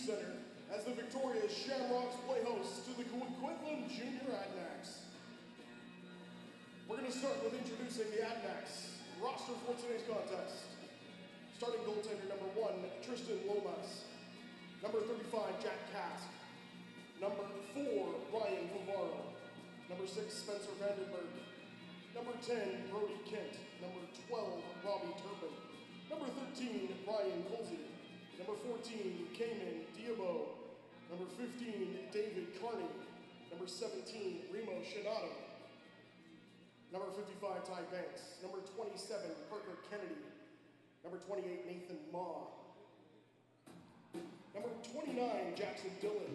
Center as the victorious Shamrocks play host to the Coquitlam Junior Adnxs. We're going to start with introducing the Adnxs roster for today's contest. Starting goaltender number 1, Tristan Lomas. Number 35, Jack Kask. Number 4, Ryan Favaro. Number 6, Spencer Vandenberg. Number 10, Brody Kent. Number 12, Robbie Turpin. Number 13, Ryan Colsey. Number 14, Cayman Diabo. Number 15, David Carney. Number 17, Remo Shinato. Number 55, Ty Banks. Number 27, Parker Kennedy. Number 28, Nathan Ma. Number 29, Jackson Dillon.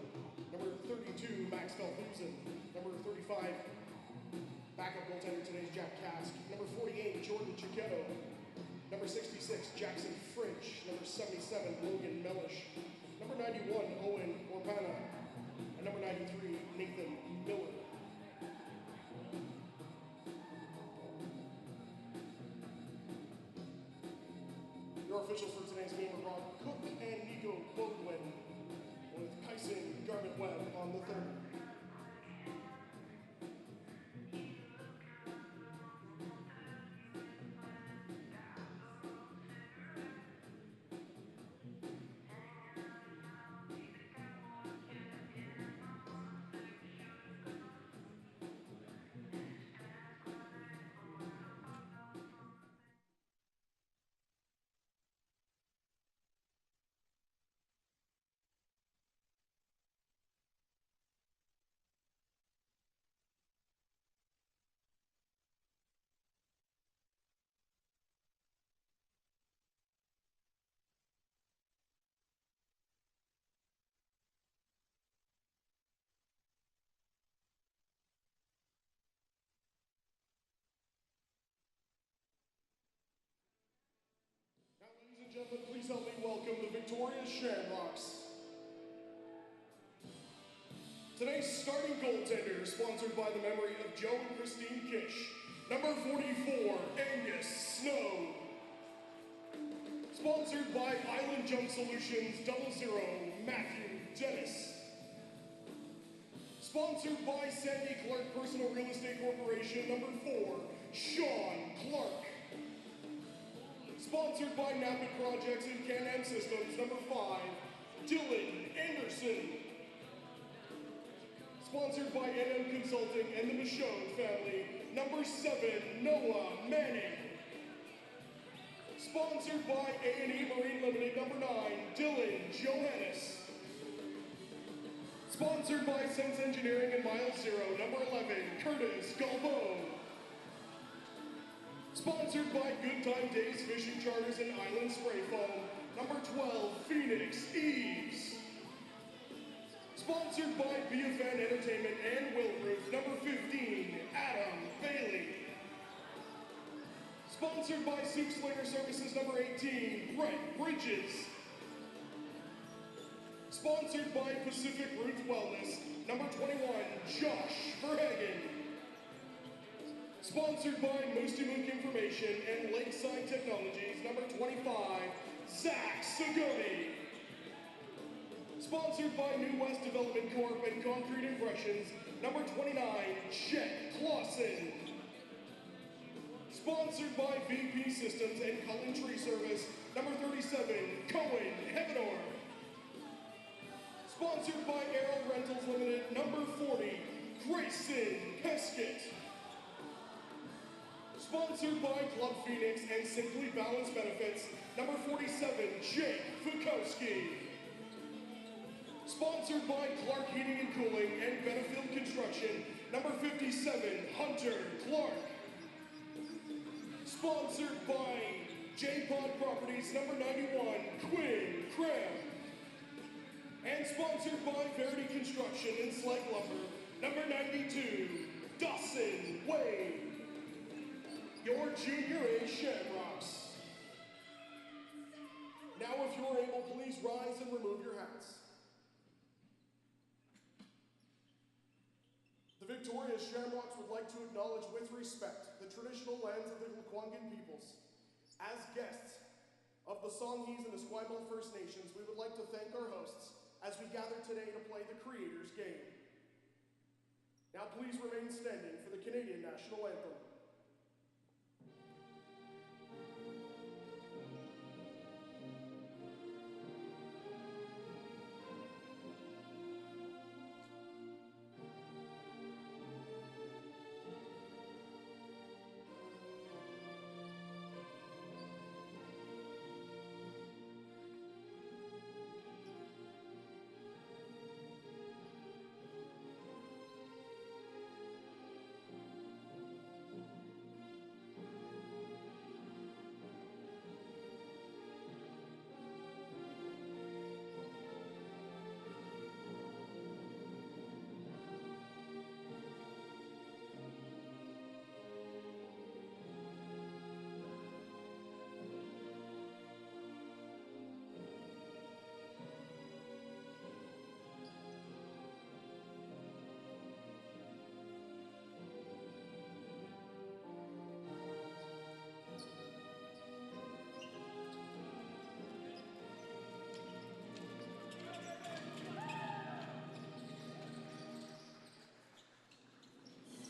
Number 32, Max Valhusen. Number 35, backup goaltender today's Jack Kask. Number 48, Jordan Chiquetto. Number 66, Jackson French. Number 77, Logan Mellish. Number 91, Owen Orpana. And number 93, Nathan Miller. Your officials for today's game are Rob Cook and Nico Bodwin, with Kyson Garment-Webb on the third. Gentlemen, please help me welcome the victorious Shamrocks. Today's starting goaltender is sponsored by the memory of Joe and Christine Kish. Number 44, Angus Snow. Sponsored by Island Jump Solutions 00, Matthew Dennis. Sponsored by Sandy Clark Personal Real Estate Corporation. Number 4, Sean Clark. Sponsored by Napa Projects and Can-Am Systems. Number 5, Dylan Anderson. Sponsored by NM Consulting and the Michaud family. Number 7, Noah Manning. Sponsored by A&E Marine Limited. Number 9, Dylan Johannes. Sponsored by Sense Engineering and Mile Zero. Number 11, Curtis Galbo. Sponsored by Good Time Days Fishing Charters and Island Spray Foam. Number 12, Phoenix Eves. Sponsored by BFN Entertainment and Wilroof. Number 15, Adam Bailey. Sponsored by Soup Slinger Services. Number 18, Brett Bridges. Sponsored by Pacific Roots Wellness. Number 21, Josh Verhagen. Sponsored by Moosey Mook Information and Lakeside Technologies. Number 25, Zach Sagoni. Sponsored by New West Development Corp and Concrete Impressions. Number 29, Chet Clausen. Sponsored by VP Systems and Cullen Tree Service. Number 37, Cohen Hevenor. Sponsored by Arrow Rentals Limited. Number 40, Grayson Peskett. Sponsored by Club Phoenix and Simply Balanced Benefits. Number 47, Jake Fukowski. Sponsored by Clark Heating and Cooling and Benefield Construction. Number 57, Hunter Clark. Sponsored by J-Pod Properties. Number 91, Quinn Cram. And sponsored by Verity Construction and Slag Lumber. Number 92, Dawson Wade. Your Junior A Shamrocks. Now, if you are able, please rise and remove your hats. The victorious Shamrocks would like to acknowledge with respect the traditional lands of the Lekwungen peoples. As guests of the Songhees and Esquimalt First Nations, we would like to thank our hosts as we gather today to play the Creators Game. Now please remain standing for the Canadian National Anthem.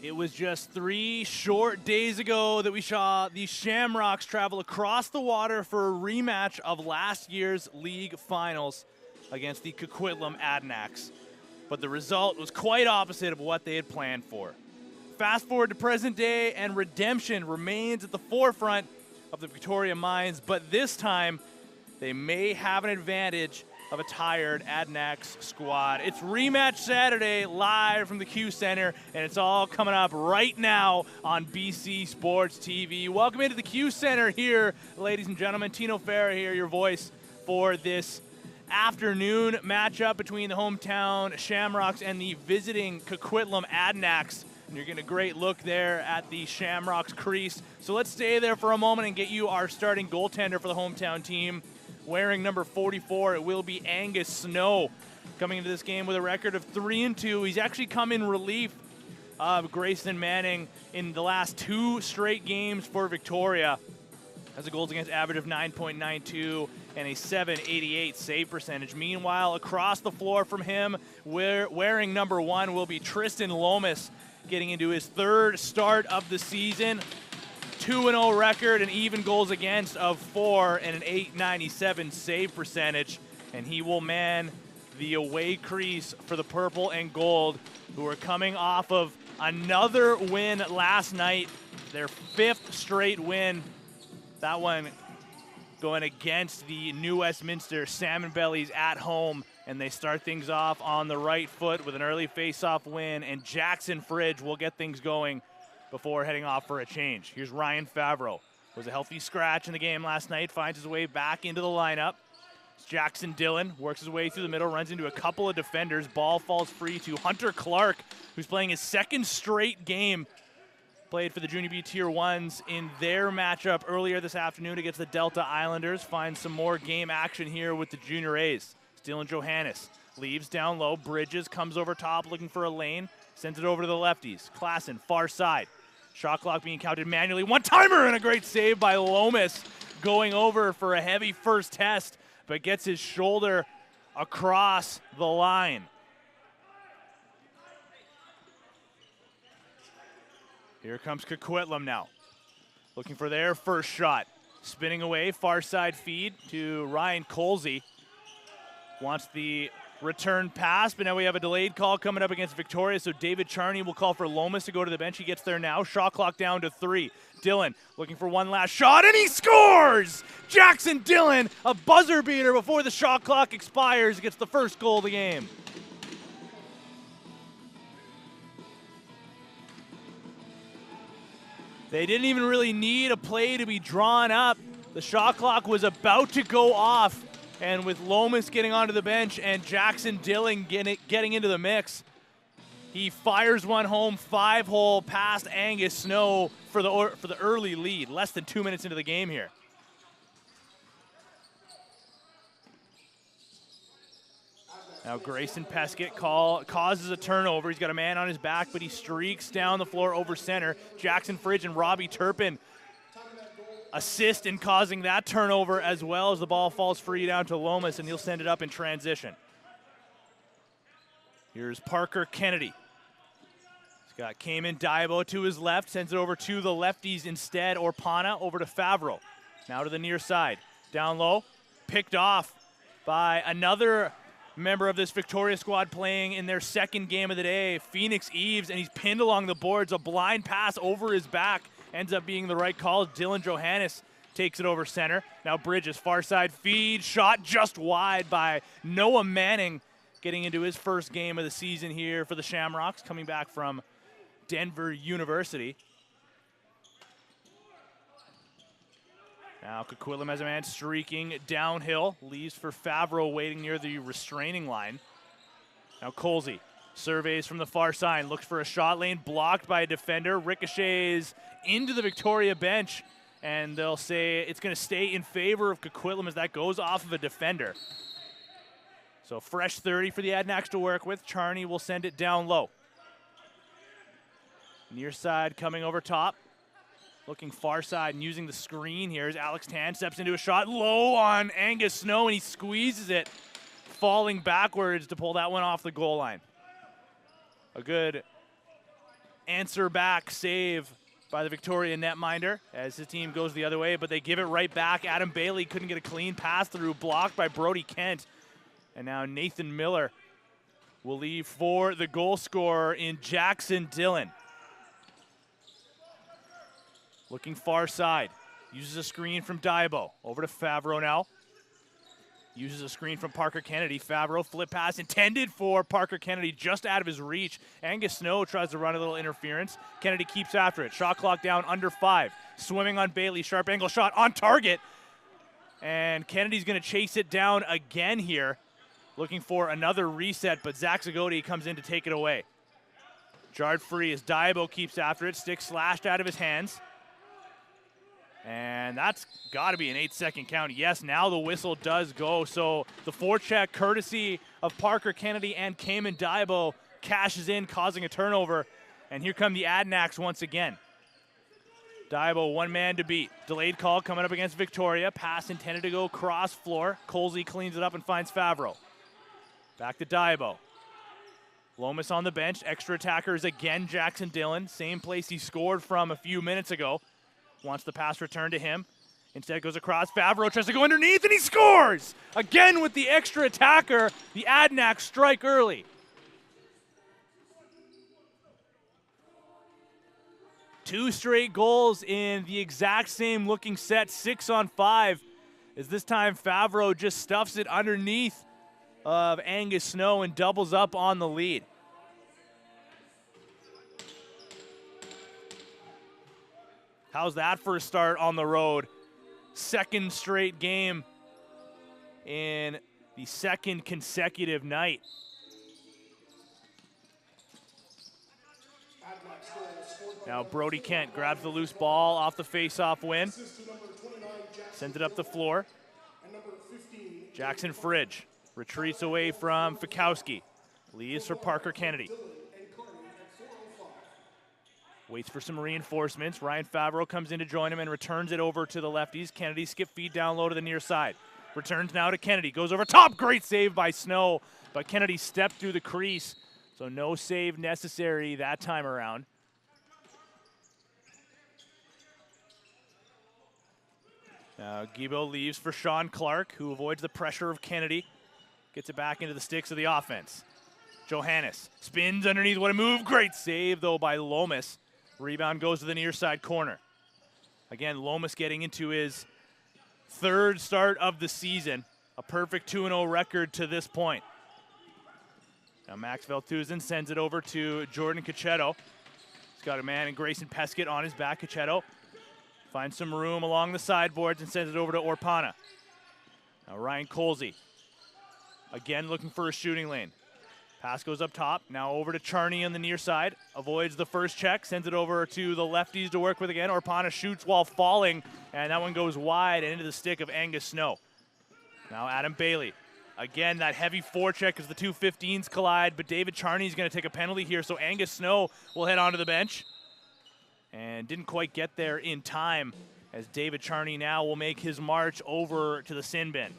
It was just 3 short days ago that we saw the Shamrocks travel across the water for a rematch of last year's league finals against the Coquitlam Adnxs. But the result was quite opposite of what they had planned for. Fast forward to present day, and redemption remains at the forefront of the Victoria minds, but this time they may have an advantage of a tired Adnxs squad. It's rematch Saturday live from the Q Center, and it's all coming up right now on BC Sports TV. Welcome into the Q Center here, ladies and gentlemen. Tino Farah here, your voice for this afternoon matchup between the hometown Shamrocks and the visiting Coquitlam Adanacs. And you're getting a great look there at the Shamrocks crease. So let's stay there for a moment and get you our starting goaltender for the hometown team. Wearing number 44, it will be Angus Snow, coming into this game with a record of 3-2. He's actually come in relief of Grayson Manning in the last 2 straight games for Victoria. Has a goals against average of 9.92 and a .788 save percentage. Meanwhile, across the floor from him, wearing number 1 will be Tristan Lomas, getting into his 3rd start of the season. 2-0 record, and even goals against of 4 and an .897 save percentage. And he will man the away crease for the purple and gold, who are coming off of another win last night, their 5th straight win. That one going against the New Westminster Salmon Bellies at home, and they start things off on the right foot with an early face-off win, and Jackson Fridge will get things going before heading off for a change. Here's Ryan Favreau. Was a healthy scratch in the game last night, finds his way back into the lineup. It's Jackson Dillon works his way through the middle, runs into a couple of defenders. Ball falls free to Hunter Clark, who's playing his 2nd straight game. Played for the Junior B Tier 1s in their matchup earlier this afternoon against the Delta Islanders. Finds some more game action here with the Junior A's. Dylan Johannes leaves down low. Bridges comes over top looking for a lane. Sends it over to the lefties. Klassen, far side. Shot clock being counted manually. One-timer and a great save by Lomas, going over for a heavy first test, but gets his shoulder across the line. Here comes Coquitlam now, looking for their first shot. Spinning away, far side feed to Ryan Colsey. Wants the return pass, but now we have a delayed call coming up against Victoria, so David Charney will call for Lomas to go to the bench. He gets there now. Shot clock down to 3. Dillon looking for one last shot, and he scores! Jackson Dillon, a buzzer beater before the shot clock expires, gets the first goal of the game. They didn't even really need a play to be drawn up. The shot clock was about to go off, and with Lomas getting onto the bench and Jackson Dillon getting into the mix, he fires one home, 5-hole past Angus Snow for the early lead, less than 2 minutes into the game here. Now Grayson Peskett causes a turnover. He's got a man on his back, but he streaks down the floor over center. Jackson Fridge and Robbie Turpin assist in causing that turnover, as well as the ball falls free down to Lomas, and he'll send it up in transition. Here's Parker Kennedy. He's got Cayman Daibo to his left, sends it over to the lefties instead. Orpana over to Favreau. Now to the near side. Down low, picked off by another member of this Victoria squad playing in their second game of the day, Phoenix Eves, and he's pinned along the boards. A blind pass over his back ends up being the right call. Dylan Johannes takes it over center. Now Bridges, far side feed, shot just wide by Noah Manning, getting into his first game of the season here for the Shamrocks, coming back from Denver University. Now Coquitlam has a man streaking downhill, leaves for Favreau waiting near the restraining line. Now Colsey surveys from the far side, looks for a shot lane, blocked by a defender, ricochets into the Victoria bench, and they'll say it's going to stay in favor of Coquitlam as that goes off of a defender. So fresh 30 for the Adnxs to work with. Charney will send it down low. Near side coming over top. Looking far side and using the screen here as Alex Tan steps into a shot low on Angus Snow, and he squeezes it, falling backwards to pull that one off the goal line. A good answer back save by the Victoria netminder as his team goes the other way, but they give it right back. Adam Bailey couldn't get a clean pass through, blocked by Brody Kent. And now Nathan Miller will leave for the goal scorer in Jackson Dillon. Looking far side, uses a screen from Daibo. Over to Favreau now. Uses a screen from Parker Kennedy. Favreau, flip pass intended for Parker Kennedy, just out of his reach. Angus Snow tries to run a little interference. Kennedy keeps after it. Shot clock down under 5. Swimming on Bailey, sharp angle shot on target. And Kennedy's gonna chase it down again here. Looking for another reset, but Zach Zagoti comes in to take it away. Jarred free as Daibo keeps after it. Stick slashed out of his hands. And that's got to be an 8-second count. Yes, now the whistle does go. So the forecheck, courtesy of Parker Kennedy and Cayman Daibo, cashes in, causing a turnover. And here come the Adnxs once again. Daibo, one man to beat. Delayed call coming up against Victoria. Pass intended to go cross floor. Colsey cleans it up and finds Favreau. Back to Daibo. Lomas on the bench. Extra attackers again, Jackson Dillon. Same place he scored from a few minutes ago. Wants the pass returned to him. Instead goes across. Favreau tries to go underneath, and he scores! Again with the extra attacker. The Adnxs strike early. Two straight goals in the exact same looking set, 6 on 5. As this time Favreau just stuffs it underneath of Angus Snow and doubles up on the lead. How's that for a start on the road? Second straight game in the second consecutive night. Now Brody Kent grabs the loose ball off the face-off win. Sends it up the floor. Jackson Fridge retreats away from Fikowski. Leaves for Parker Kennedy. Waits for some reinforcements. Ryan Favreau comes in to join him and returns it over to the lefties. Kennedy skip feed down low to the near side. Returns now to Kennedy. Goes over top. Great save by Snow. But Kennedy stepped through the crease. So no save necessary that time around. Now Gibo leaves for Sean Clark, who avoids the pressure of Kennedy. Gets it back into the sticks of the offense. Johannes spins underneath. What a move. Great save, though, by Lomas. Rebound goes to the near side corner. Again, Lomas getting into his third start of the season. A perfect 2-0 record to this point. Now Max Veltuzin sends it over to Jordan Cachetto. He's got a man in Grayson Peskett on his back. Cachetto finds some room along the sideboards and sends it over to Orpana. Now Ryan Colsey. Again looking for a shooting lane. Pass goes up top, now over to Charney on the near side. Avoids the first check, sends it over to the lefties to work with again. Orpana shoots while falling, and that one goes wide and into the stick of Angus Snow. Now Adam Bailey. Again, that heavy forecheck as the two 15s collide, but David Charney's going to take a penalty here, so Angus Snow will head onto the bench. And didn't quite get there in time, as David Charney now will make his march over to the sin bin.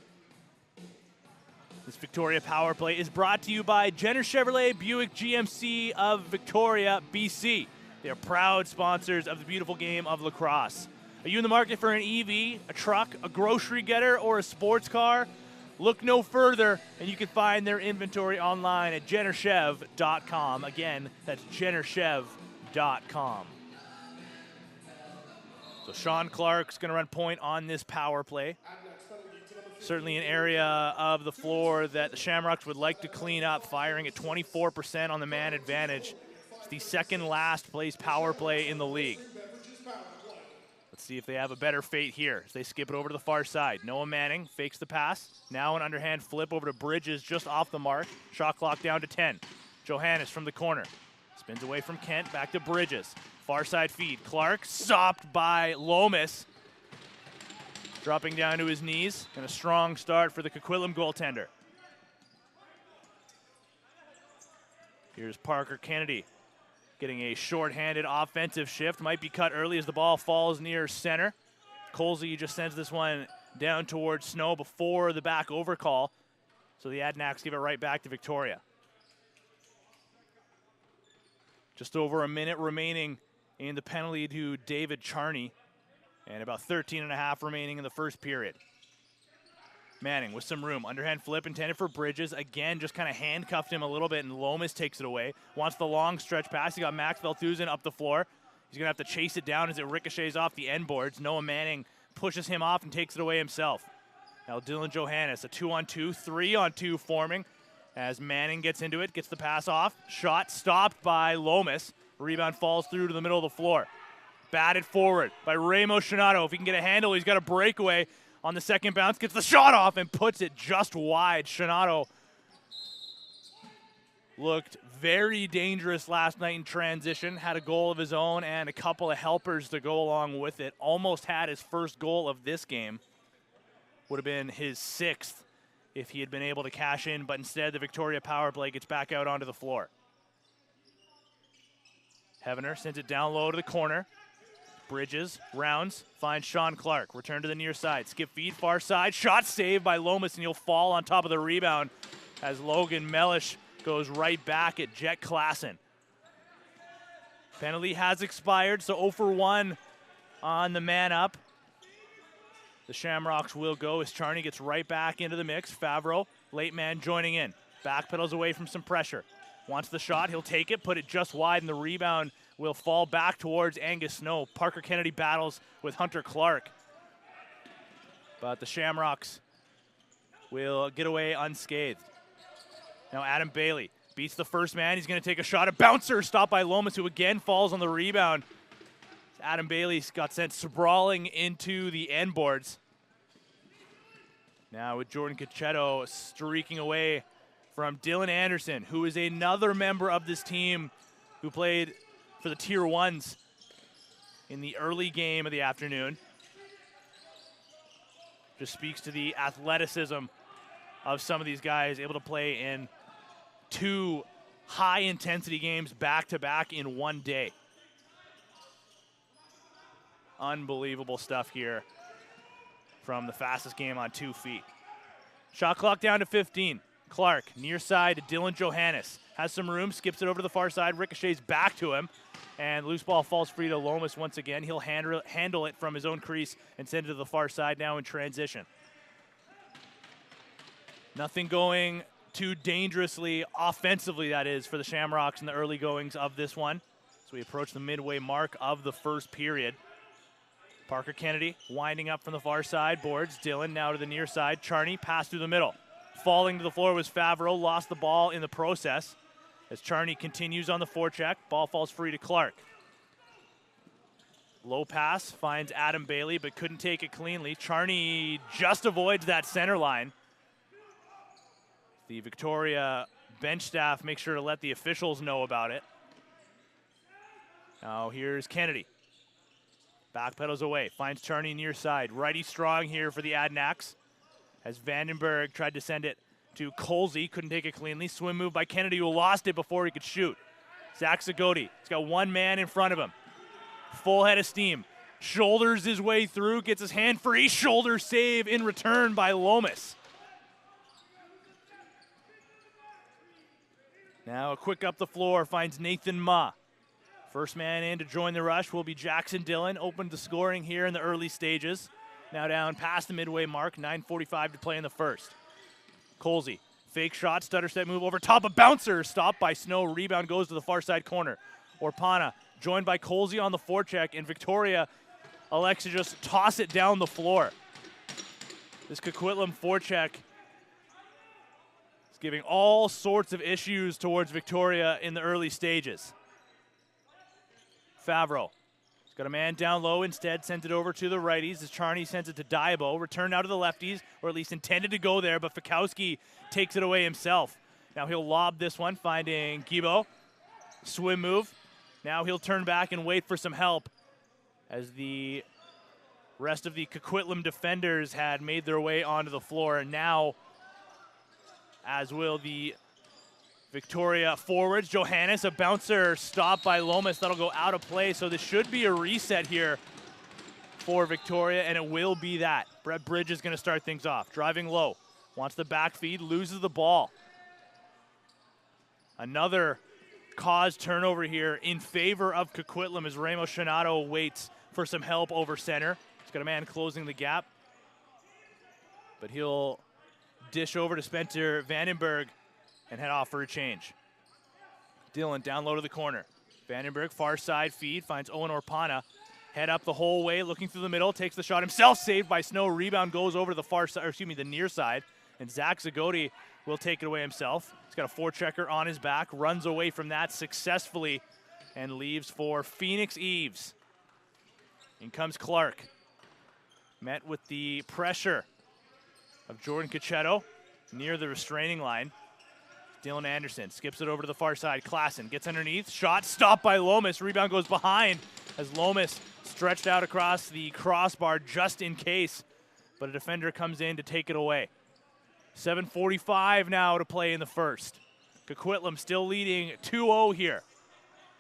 This Victoria power play is brought to you by Jenner Chevrolet Buick GMC of Victoria, BC. They are proud sponsors of the beautiful game of lacrosse. Are you in the market for an EV, a truck, a grocery getter, or a sports car? Look no further, and you can find their inventory online at jennerchev.com. Again, that's jennerchev.com. So Sean Clark's going to run point on this power play. Certainly an area of the floor that the Shamrocks would like to clean up, firing at 24% on the man advantage. It's the second last place power play in the league. Let's see if they have a better fate here as they skip it over to the far side. Noah Manning fakes the pass. Now an underhand flip over to Bridges just off the mark. Shot clock down to 10. Johannes from the corner. Spins away from Kent, back to Bridges. Far side feed. Clark stopped by Lomas. Dropping down to his knees, and a strong start for the Coquitlam goaltender. Here's Parker Kennedy getting a shorthanded offensive shift. Might be cut early as the ball falls near center. Colsey just sends this one down towards Snow before the back overcall. So the Adnxs give it right back to Victoria. Just over a minute remaining in the penalty to David Charney. And about 13.5 remaining in the first period. Manning with some room. Underhand flip intended for Bridges. Again, just kind of handcuffed him a little bit, and Lomas takes it away. Wants the long stretch pass. He got Max Velthusen up the floor. He's going to have to chase it down as it ricochets off the end boards. Noah Manning pushes him off and takes it away himself. Now Dylan Johannes, a 2-on-2, 3-on-2 forming. As Manning gets into it, gets the pass off. Shot stopped by Lomas. Rebound falls through to the middle of the floor. Batted forward by Ramo Shinato. If he can get a handle, he's got a breakaway on the second bounce. Gets the shot off and puts it just wide. Shinato looked very dangerous last night in transition. Had a goal of his own and a couple of helpers to go along with it. Almost had his first goal of this game. Would have been his 6th if he had been able to cash in, but instead the Victoria power play gets back out onto the floor. Heavener sends it down low to the corner. Bridges, rounds, finds Sean Clark. Return to the near side. Skip feed, far side. Shot saved by Lomas, and he'll fall on top of the rebound as Logan Mellish goes right back at Jet Klassen. Penalty has expired, so 0 for 1 on the man up. The Shamrocks will go as Charney gets right back into the mix. Favreau, late man joining in. Backpedals away from some pressure. Wants the shot, he'll take it, put it just wide, and the rebound will fall back towards Angus Snow. Parker Kennedy battles with Hunter Clark. But the Shamrocks will get away unscathed. Now Adam Bailey beats the first man. He's going to take a shot. A bouncer stopped by Lomas, who again falls on the rebound. Adam Bailey got sent sprawling into the end boards. Now with Jordan Cachetto streaking away from Dylan Anderson, who is another member of this team who played for the Tier 1s in the early game of the afternoon. Just speaks to the athleticism of some of these guys, able to play in 2 high-intensity games back-to-back in one day. Unbelievable stuff here from the fastest game on 2 feet. Shot clock down to 15. Clark, near side to Dylan Johannes. Has some room, skips it over to the far side, ricochets back to him, and loose ball falls free to Lomas once again. He'll handle it from his own crease and send it to the far side now in transition. Nothing going too dangerously offensively, that is, for the Shamrocks in the early goings of this one. So we approach the midway mark of the first period. Parker Kennedy winding up from the far side, boards. Dylan now to the near side. Charney pass through the middle. Falling to the floor was Favreau, lost the ball in the process. As Charney continues on the forecheck, ball falls free to Clark. Low pass, finds Adam Bailey, but couldn't take it cleanly. Charney just avoids that center line. The Victoria bench staff make sure to let the officials know about it. Now here's Kennedy. Backpedals away, finds Charney near side. Righty strong here for the Adnxs. As Vandenberg tried to send it to Colsey, couldn't take it cleanly. Swim move by Kennedy, who lost it before he could shoot. Zach Zagoti, he's got one man in front of him. Full head of steam. Shoulders his way through, gets his hand free. Shoulder save in return by Lomas. Now a quick up the floor finds Nathan Ma. First man in to join the rush will be Jackson Dillon. Opened the scoring here in the early stages. Now down past the midway mark, 9:45 to play in the first. Colsey, fake shot, stutter step move over top of bouncer. Stopped by Snow, rebound goes to the far side corner. Orpana joined by Colsey on the forecheck, and Victoria elects to just toss it down the floor. This Coquitlam forecheck is giving all sorts of issues towards Victoria in the early stages. Favreau. He's got a man down low, instead sends it over to the righties as Charney sends it to Diabo. Return now to the lefties, or at least intended to go there, but Fikowski takes it away himself. Now he'll lob this one, finding Gibo. Swim move. Now he'll turn back and wait for some help as the rest of the Coquitlam defenders had made their way onto the floor. And now, as will the Victoria forwards. Johannes, a bouncer stopped by Lomas. That'll go out of play. So this should be a reset here for Victoria, and it will be that. Brett Bridge is going to start things off. Driving low. Wants the back feed, loses the ball. Another caused turnover here in favor of Coquitlam as Ramos Shanato waits for some help over center. He's got a man closing the gap. But he'll dish over to Spencer Vandenberg and head off for a change. Dillon down low to the corner. Vandenberg, far side feed, finds Owen Orpana. Head up the whole way, looking through the middle, takes the shot himself, saved by Snow. Rebound goes over to the far side, or excuse me, the near side. And Zach Zagoti will take it away himself. He's got a forechecker on his back, runs away from that successfully, and leaves for Phoenix Eves. In comes Clark. Met with the pressure of Jordan Cachetto near the restraining line. Dylan Anderson skips it over to the far side. Klassen gets underneath. Shot stopped by Lomas. Rebound goes behind as Lomas stretched out across the crossbar just in case. But a defender comes in to take it away. 7:45 now to play in the first. Coquitlam still leading 2-0 here.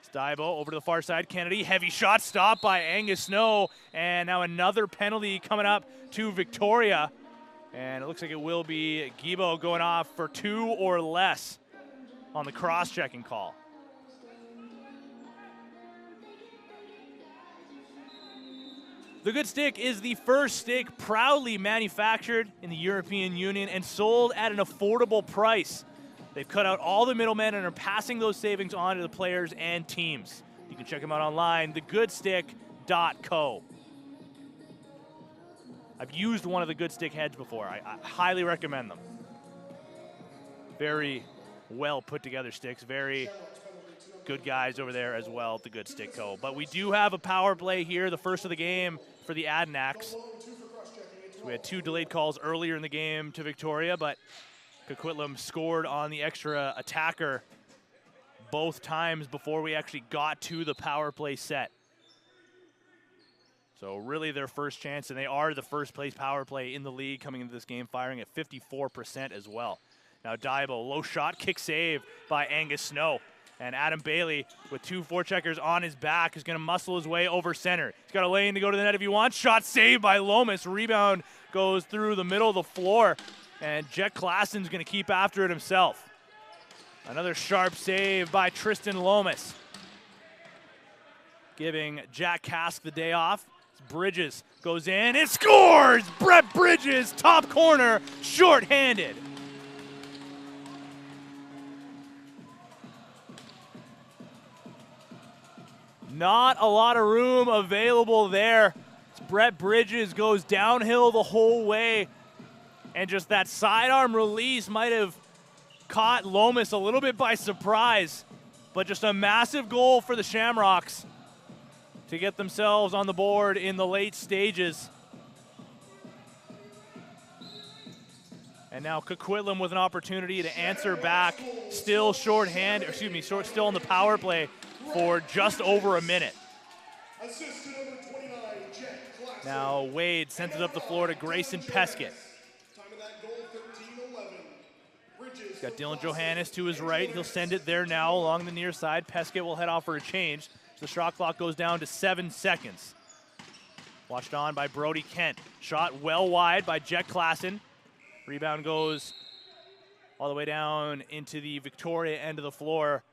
Stibo over to the far side. Kennedy, heavy shot stopped by Angus Snow. And now another penalty coming up to Victoria. And it looks like it will be Gibo going off for 2 or less on the cross-checking call. The Good Stick is the first stick proudly manufactured in the European Union and sold at an affordable price. They've cut out all the middlemen and are passing those savings on to the players and teams. You can check them out online, thegoodstick.co. I've used one of the Good Stick heads before. I highly recommend them. Very well put together sticks. Very good guys over there as well at the Good Stick Co. But we do have a power play here, the first of the game for the Adnxs. So we had 2 delayed calls earlier in the game to Victoria, but Coquitlam scored on the extra attacker both times before we actually got to the power play set. So really their first chance, and they are the first place power play in the league coming into this game, firing at 54% as well. Now Diabo, low shot, kick save by Angus Snow. And Adam Bailey, with 2 forecheckers on his back, is going to muscle his way over center. He's got a lane to go to the net if he wants. Shot saved by Lomas. Rebound goes through the middle of the floor. And Jet Klassen's going to keep after it himself. Another sharp save by Tristan Lomas, giving Jack Kask the day off. Bridges goes in and scores! Brett Bridges, top corner, shorthanded. Not a lot of room available there. Brett Bridges goes downhill the whole way, and just that sidearm release might have caught Lomas a little bit by surprise, but just a massive goal for the Shamrocks to get themselves on the board in the late stages. And now Coquitlam with an opportunity to answer back, still shorthanded, excuse me, still on the power play for just over a minute. Now Wade sends it up the floor to Grayson Peskett. He's got Dylan Johannes to his right. He'll send it there now along the near side. Peskett will head off for a change. The shot clock goes down to 7 seconds. Watched on by Brody Kent. Shot well wide by Jet Klassen. Rebound goes all the way down into the Victoria end of the floor,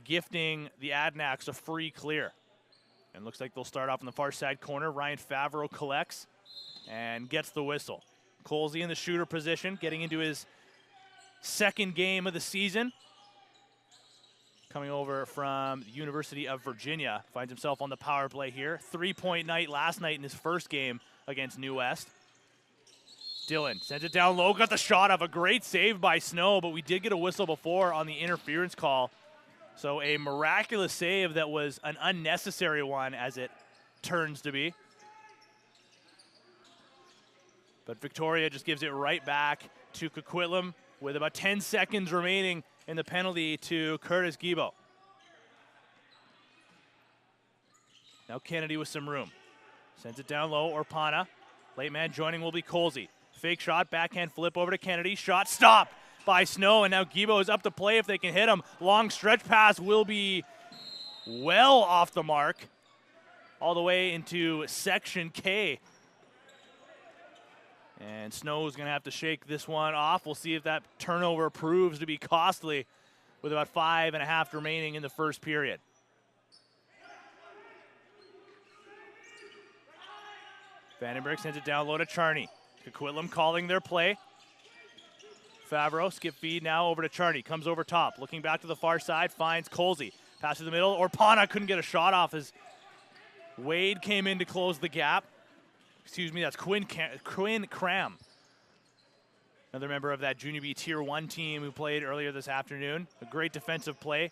gifting the Adnxs a free clear. And looks like they'll start off in the far side corner. Ryan Favreau collects and gets the whistle. Colsey in the shooter position, getting into his second game of the season. Coming over from the University of Virginia. Finds himself on the power play here. 3-point night last night in his first game against New West. Dillon sends it down low, got the shot off. A great save by Snow, but we did get a whistle before on the interference call. So a miraculous save that was an unnecessary one, as it turns to be. But Victoria just gives it right back to Coquitlam with about 10 seconds remaining in the penalty to Curtis Gibo. Now Kennedy with some room. Sends it down low, Orpana. Late man joining will be Colsey. Fake shot, backhand flip over to Kennedy. Shot stopped by Snow, and now Gibo is up to play if they can hit him. Long stretch pass will be well off the mark. All the way into section K. And Snow's going to have to shake this one off. We'll see if that turnover proves to be costly with about 5.5 remaining in the first period. Vandenberg sends it down low to Charney. Coquitlam calling their play. Favreau, skip feed now over to Charney. Comes over top, looking back to the far side, finds Colsey. Pass to the middle. Orpana couldn't get a shot off as Wade came in to close the gap. Excuse me, that's Quinn Cram. Another member of that Junior B Tier 1 team who played earlier this afternoon. A great defensive play.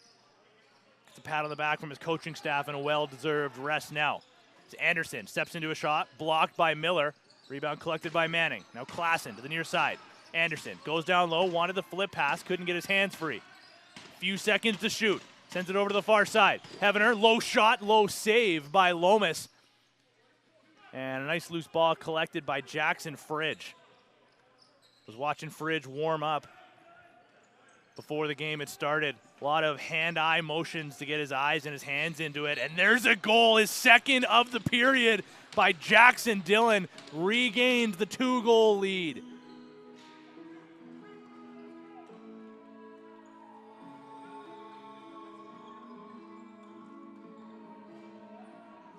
Gets a pat on the back from his coaching staff and a well-deserved rest now. It's Anderson steps into a shot, blocked by Miller. Rebound collected by Manning. Now Klassen to the near side. Anderson goes down low, wanted the flip pass, couldn't get his hands free. Few seconds to shoot. Sends it over to the far side. Heavener, low shot, low save by Lomas. And a nice loose ball collected by Jackson Fridge. Was watching Fridge warm up before the game had started. A lot of hand-eye motions to get his eyes and his hands into it. And there's a goal, his second of the period by Jackson Dillon. Regained the 2-goal lead.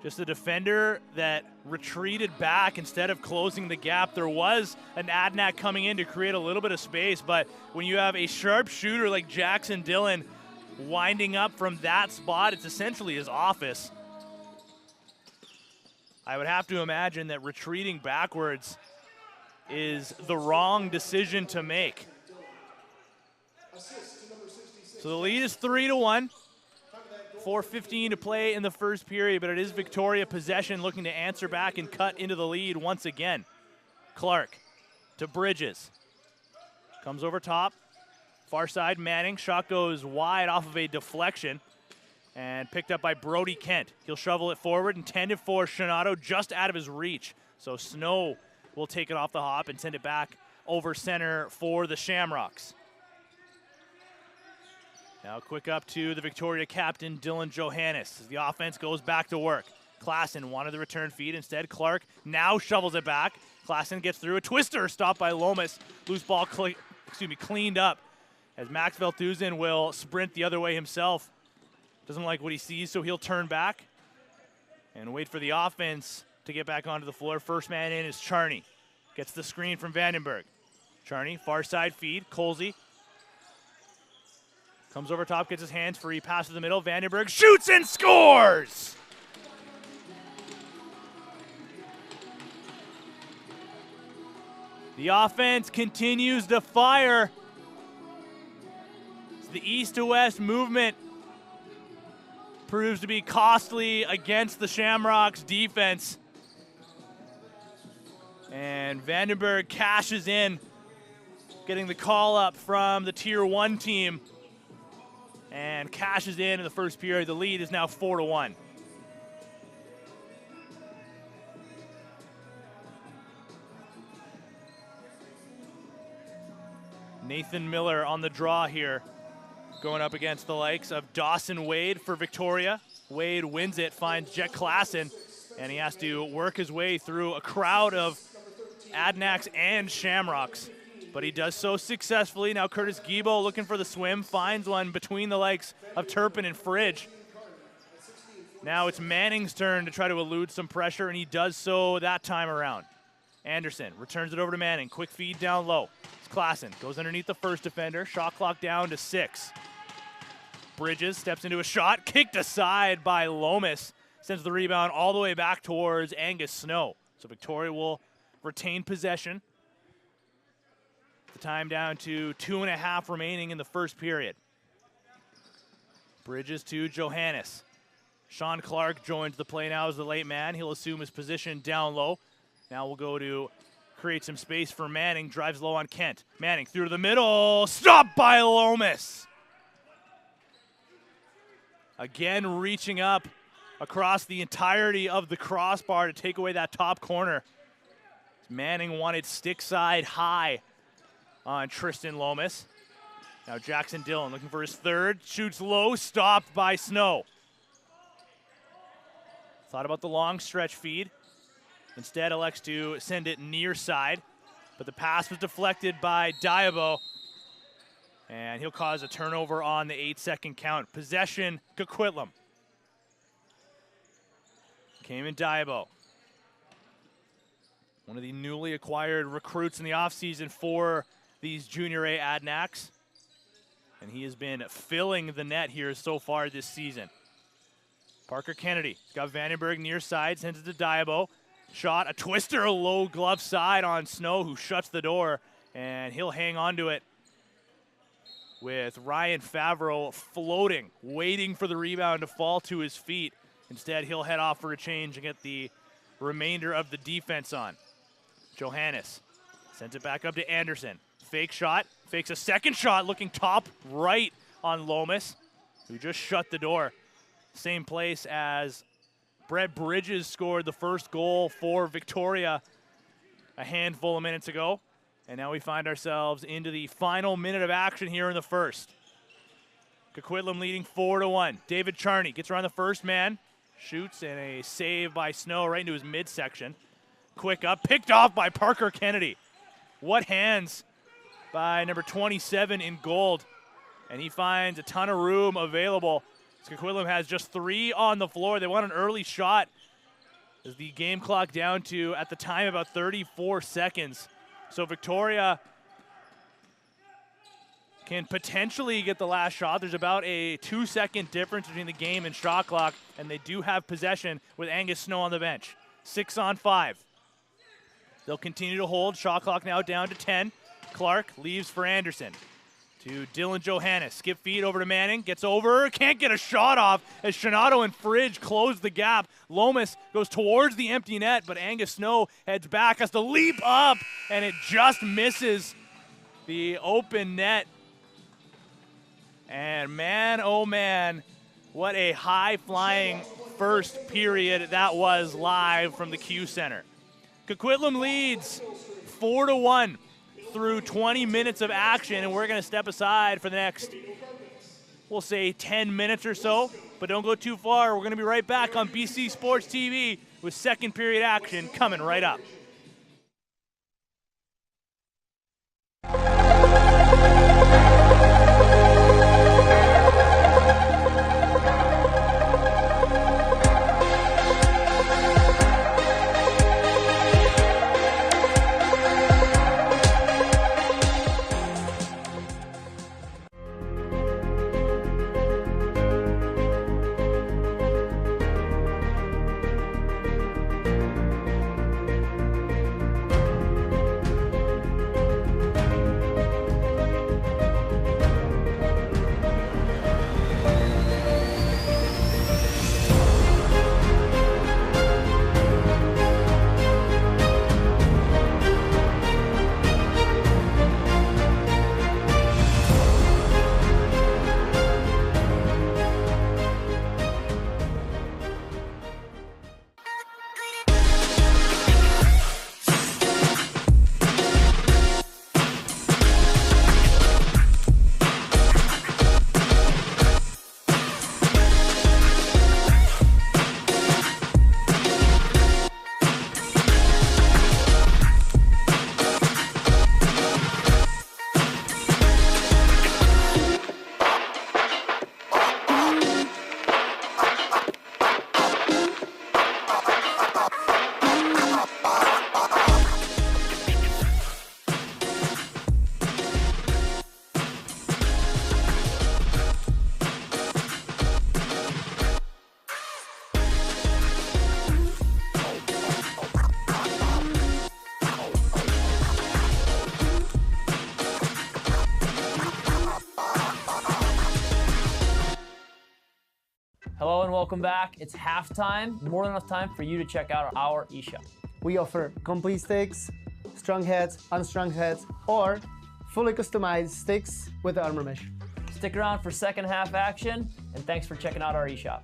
Just a defender that retreated back instead of closing the gap. There was an Adanac coming in to create a little bit of space, but when you have a sharp shooter like Jackson Dillon winding up from that spot, it's essentially his office. I would have to imagine that retreating backwards is the wrong decision to make. So the lead is 3-1. 4:15 to play in the first period, but it is Victoria possession looking to answer back and cut into the lead once again. Clark to Bridges. Comes over top. Far side, Manning. Shot goes wide off of a deflection and picked up by Brody Kent. He'll shovel it forward, intended for Shinato, just out of his reach. So Snow will take it off the hop and send it back over center for the Shamrocks. Now quick up to the Victoria captain, Dylan Johannes, as the offense goes back to work. Klassen wanted the return feed. Instead, Clark now shovels it back. Klassen gets through. A twister stopped by Lomas. Loose ball cleaned up as Max Velthusen will sprint the other way himself. Doesn't like what he sees, so he'll turn back and wait for the offense to get back onto the floor. First man in is Charney. Gets the screen from Vandenberg. Charney, far side feed. Colsey comes over top, gets his hands free, pass to the middle. Vandenberg shoots and scores! The offense continues to fire. The east to west movement proves to be costly against the Shamrocks defense. And Vandenberg cashes in, getting the call up from the Tier 1 team. And cashes in the first period. The lead is now 4-1. Nathan Miller on the draw here, going up against the likes of Dawson Wade for Victoria. Wade wins it, finds Jet Klassen, and he has to work his way through a crowd of Adnxs and Shamrocks. but he does so successfully. Now Curtis Gibo looking for the swim, finds one between the legs of Turpin and Fridge. Now it's Manning's turn to try to elude some pressure, and he does so that time around. Anderson returns it over to Manning. Quick feed down low. It's Klassen. Goes underneath the first defender. Shot clock down to 6. Bridges steps into a shot. Kicked aside by Lomas. Sends the rebound all the way back towards Angus Snow. So Victoria will retain possession. The time down to 2.5 remaining in the first period. Bridges to Johannes. Sean Clark joins the play now as the late man. He'll assume his position down low. Now we'll go to create some space for Manning. Drives low on Kent. Manning through to the middle. Stopped by Lomas. Again, reaching up across the entirety of the crossbar to take away that top corner. Manning wanted stick side high on Tristan Lomas. Now Jackson Dillon looking for his third. Shoots low. Stopped by Snow. Thought about the long stretch feed. Instead elects to send it near side. But the pass was deflected by Diabo. And he'll cause a turnover on the 8-second count. Possession, Coquitlam. Came in Diabo. One of the newly acquired recruits in the offseason for these Junior A Adnxs. And he has been filling the net here so far this season. Parker Kennedy. He's got Vandenberg near side, sends it to Diabo. Shot, a twister, a low glove side on Snow, who shuts the door, and he'll hang on to it with Ryan Favreau floating, waiting for the rebound to fall to his feet. Instead, he'll head off for a change and get the remainder of the defense on. Johannes sends it back up to Anderson. Fake shot, fakes a second shot, looking top right on Lomas, who just shut the door. Same place as Brett Bridges scored the first goal for Victoria a handful of minutes ago. And now we find ourselves into the final minute of action here in the first. Coquitlam leading 4-1. David Charney gets around the first man. Shoots, and a save by Snow right into his midsection. Quick up, picked off by Parker Kennedy. What hands by number 27 in gold. And he finds a ton of room available. Coquitlam has just 3 on the floor. They want an early shot as the game clock down to, at the time, about 34 seconds. So Victoria can potentially get the last shot. There's about a 2-second difference between the game and shot clock, and they do have possession with Angus Snow on the bench. 6 on 5. They'll continue to hold. Shot clock now down to 10. Clark leaves for Anderson. To Dylan Johannes. Skip feed over to Manning. Gets over. Can't get a shot off as Shinato and Fridge close the gap. Lomas goes towards the empty net, but Angus Snow heads back, has to leap up, and it just misses the open net. And man, oh man, what a high-flying first period that was live from the Q Center. Coquitlam leads 4-1. Through 20 minutes of action, and we're going to step aside for the next, we'll say 10 minutes or so, but don't go too far. We're going to be right back on BC Sports TV with second period action coming right up. Hello and welcome back. It's halftime. More than enough time for you to check out our eShop. We offer complete sticks, strung heads, unstrung heads, or fully customized sticks with the armor mesh. Stick around for second half action, and thanks for checking out our eShop.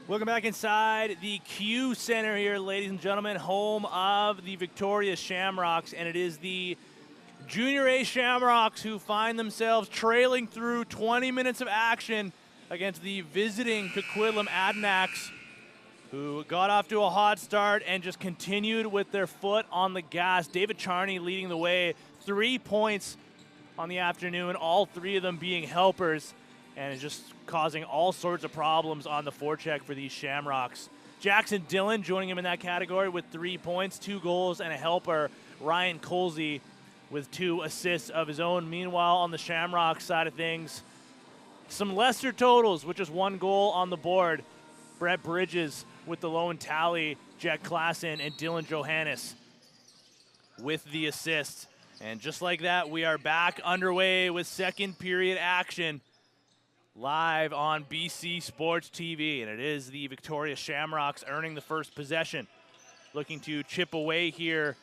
Welcome back inside the Q Center here, ladies and gentlemen, home of the Victoria Shamrocks, and it is the Junior A Shamrocks who find themselves trailing through 20 minutes of action against the visiting Coquitlam Adnxs, who got off to a hot start and just continued with their foot on the gas. David Charney leading the way, 3 points on the afternoon, all 3 of them being helpers, and it's just causing all sorts of problems on the forecheck for these Shamrocks. Jackson Dillon joining him in that category with 3 points, 2 goals, and a helper. Ryan Colsey with 2 assists of his own. Meanwhile, on the Shamrocks side of things, some lesser totals with just 1 goal on the board. Brett Bridges with the lone tally, Jack Klassen and Dylan Johannes with the assist. And just like that, we are back underway with second period action live on BC Sports TV. And it is the Victoria Shamrocks earning the first possession, looking to chip away here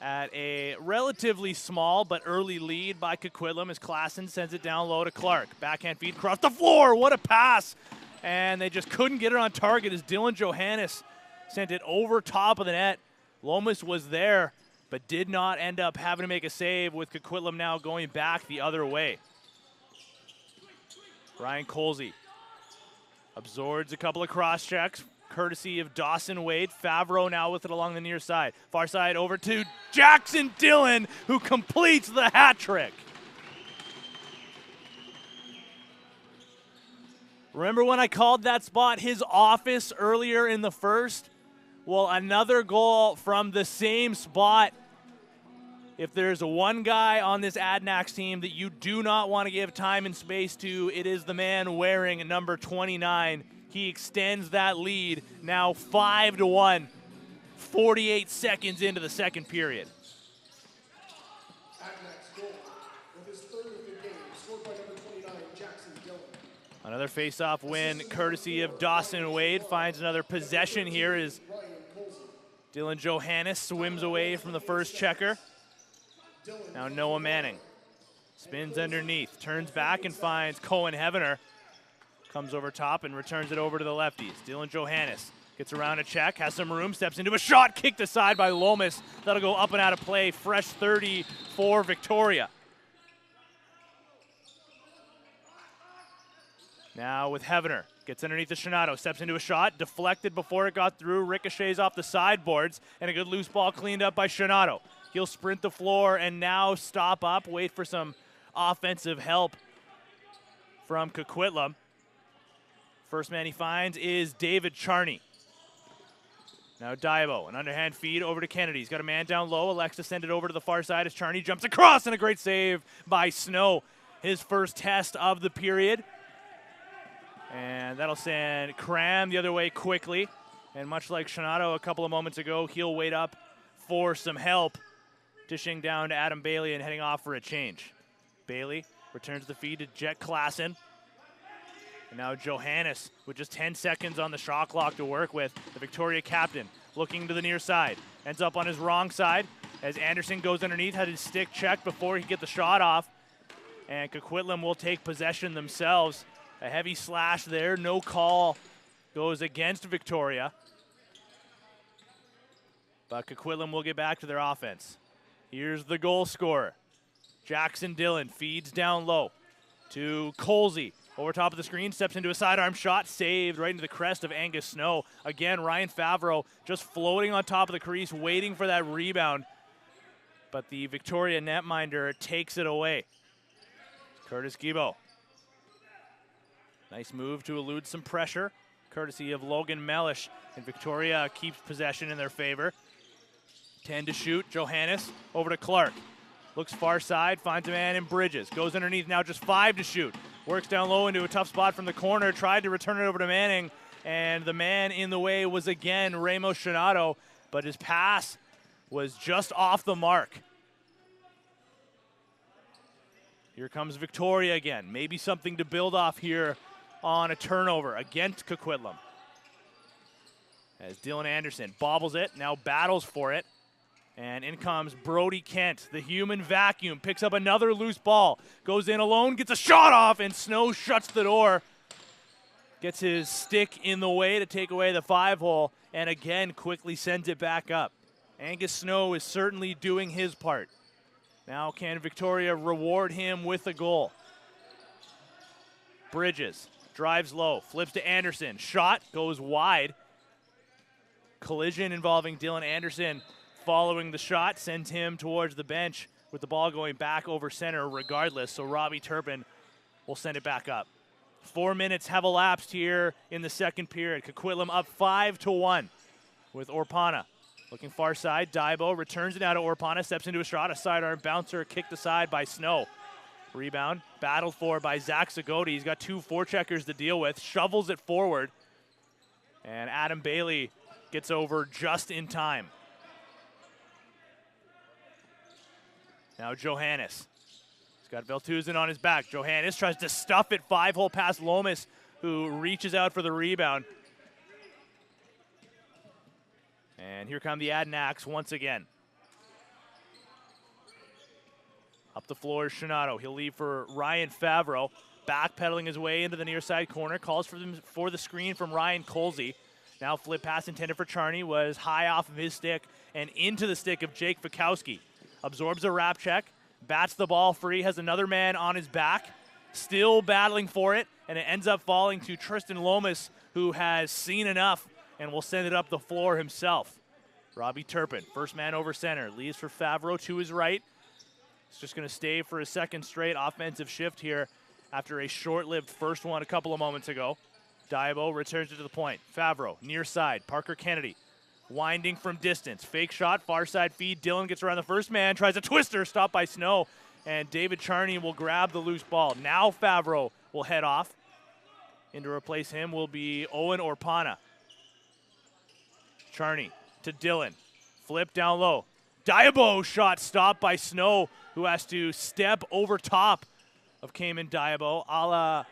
at a relatively small but early lead by Coquitlam as Klassen sends it down low to Clark. Backhand feed across the floor. What a pass. And they just couldn't get it on target as Dylan Johannes sent it over top of the net. Lomas was there, but did not end up having to make a save, with Coquitlam now going back the other way. Ryan Colsey absorbs a couple of cross checks, courtesy of Dawson Wade. Favreau now with it along the near side. Far side over to Jackson Dillon, who completes the hat trick. Remember when I called that spot his office earlier in the first? Well, another goal from the same spot. If there's one guy on this Adnxs team that you do not want to give time and space to, it is the man wearing number 29. He extends that lead, now 5-1, 48 seconds into the second period. Adnxs goal with his 3rd of the game, scored by number 29, Jackson Dillon. Another face-off win, courtesy of Dawson Wade. Finds another possession here as Dylan Johannes swims away from the first checker. Now Noah Manning spins underneath, turns back and finds Cohen Hevener. Comes over top and returns it over to the lefties. Dylan Johannes gets around a check, has some room, steps into a shot, kicked aside by Lomas. That'll go up and out of play. Fresh 30 for Victoria. Now with Hevener, gets underneath the Shinato, steps into a shot, deflected before it got through, ricochets off the sideboards, and a good loose ball cleaned up by Shinato. He'll sprint the floor and now stop up, wait for some offensive help from Coquitlam. First man he finds is David Charney. Now Diabo, an underhand feed over to Kennedy. He's got a man down low. Alexa send it over to the far side as Charney jumps across, and a great save by Snow. His first test of the period. And that'll send Cram the other way quickly. And much like Shinato a couple of moments ago, he'll wait up for some help. Dishing down to Adam Bailey and heading off for a change. Bailey returns the feed to Jet Klassen. And now Johannes with just 10 seconds on the shot clock to work with. The Victoria captain looking to the near side. Ends up on his wrong side as Anderson goes underneath, had his stick checked before he could get the shot off. And Coquitlam will take possession themselves. A heavy slash there, no call goes against Victoria. But Coquitlam will get back to their offense. Here's the goal scorer. Jackson Dillon feeds down low to Colsey. Over top of the screen, steps into a sidearm shot, saved right into the crest of Angus Snow. Again, Ryan Favreau just floating on top of the crease, waiting for that rebound. But the Victoria netminder takes it away. Curtis Gibo. Nice move to elude some pressure, courtesy of Logan Mellish. And Victoria keeps possession in their favor. 10 to shoot. Johannes over to Clark. Looks far side, finds a man in Bridges. Goes underneath, now just 5 to shoot. Works down low into a tough spot from the corner. Tried to return it over to Manning. And the man in the way was again Ramos Shinato. But his pass was just off the mark. Here comes Victoria again. Maybe something to build off here on a turnover against Coquitlam. As Dylan Anderson bobbles it, now battles for it. And in comes Brody Kent, the human vacuum, picks up another loose ball, goes in alone, gets a shot off, and Snow shuts the door. gets his stick in the way to take away the 5-hole, and again quickly sends it back up. Angus Snow is certainly doing his part. Now can Victoria reward him with a goal? Bridges drives low, flips to Anderson. Shot goes wide. Collision involving Dylan Anderson following the shot sends him towards the bench with the ball going back over center regardless, so Robbie Turpin will send it back up. 4 minutes have elapsed here in the second period. Coquitlam up 5-1 with Orpana. Looking far side, Daibo returns it now to Orpana, steps into a shot, a sidearm bouncer kicked aside by Snow. Rebound, battled for by Zach Zagoti. He's got 2 forecheckers to deal with, shovels it forward, and Adam Bailey gets over just in time. Now Johannes. He's got Veltuzin on his back. Johannes tries to stuff it, 5-hole past Lomas, who reaches out for the rebound. And here come the Adnxs once again. Up the floor is Shinato. He'll leave for Ryan Favreau. Backpedaling his way into the near side corner. Calls for the screen from Ryan Colsey. Now flip pass intended for Charney was high off of his stick and into the stick of Jake Fikowski. Absorbs a wrap check. Bats the ball free. Has another man on his back. Still battling for it. And it ends up falling to Tristan Lomas, who has seen enough and will send it up the floor himself. Robbie Turpin, first man over center, leaves for Favreau to his right. He's just going to stay for a second straight offensive shift here after a short-lived first one a couple of moments ago. Daibo returns it to the point. Favreau, near side, Parker Kennedy, winding from distance. Fake shot, far side feed. Dylan gets around the first man, tries a twister, stopped by Snow, and David Charney will grab the loose ball. Now Favreau will head off. In to replace him will be Owen Orpana. Charney to Dylan. Flip down low. Daibo shot stopped by Snow, who has to step over top of Cayman Daibo, a la,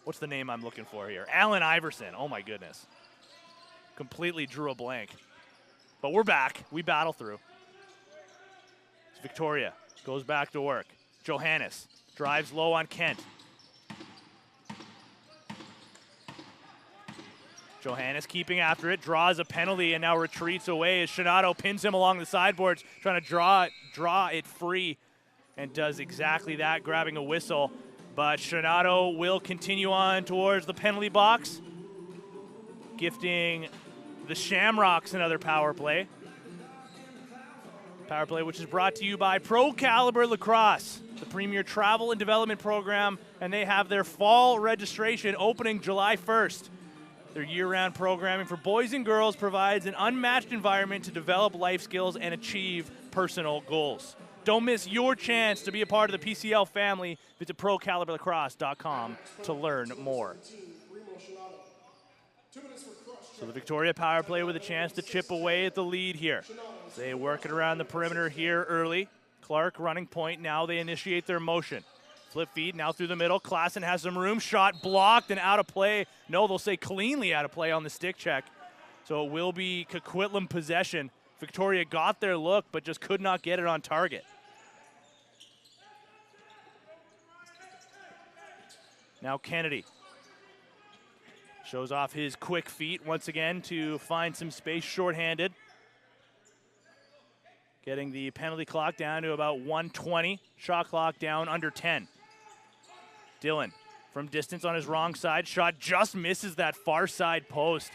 what's the name I'm looking for here? Allen Iverson. Oh my goodness. Completely drew a blank. But we're back. We battle through. It's Victoria goes back to work. Johannes drives low on Kent. Johannes keeping after it, draws a penalty, and now retreats away as Shinato pins him along the sideboards, trying to draw it free, and does exactly that, grabbing a whistle. But Shinato will continue on towards the penalty box, gifting the Shamrocks another power play. Power play which is brought to you by Pro Caliber Lacrosse, the premier travel and development program, and they have their fall registration opening July 1st. Their year-round programming for boys and girls provides an unmatched environment to develop life skills and achieve personal goals. Don't miss your chance to be a part of the PCL family. Visit ProCaliberLacrosse.com to learn more. So the Victoria power play with a chance to chip away at the lead here. They work it around the perimeter here early. Clark running point. Now they initiate their motion. Flip feed, now through the middle. Klassen has some room. Shot blocked and out of play. No, they'll say cleanly out of play on the stick check. So it will be Coquitlam possession. Victoria got their look, but just could not get it on target. Now Kennedy shows off his quick feet once again to find some space shorthanded. Getting the penalty clock down to about 1:20. Shot clock down under 10. Dylan from distance on his wrong side. Shot just misses that far side post.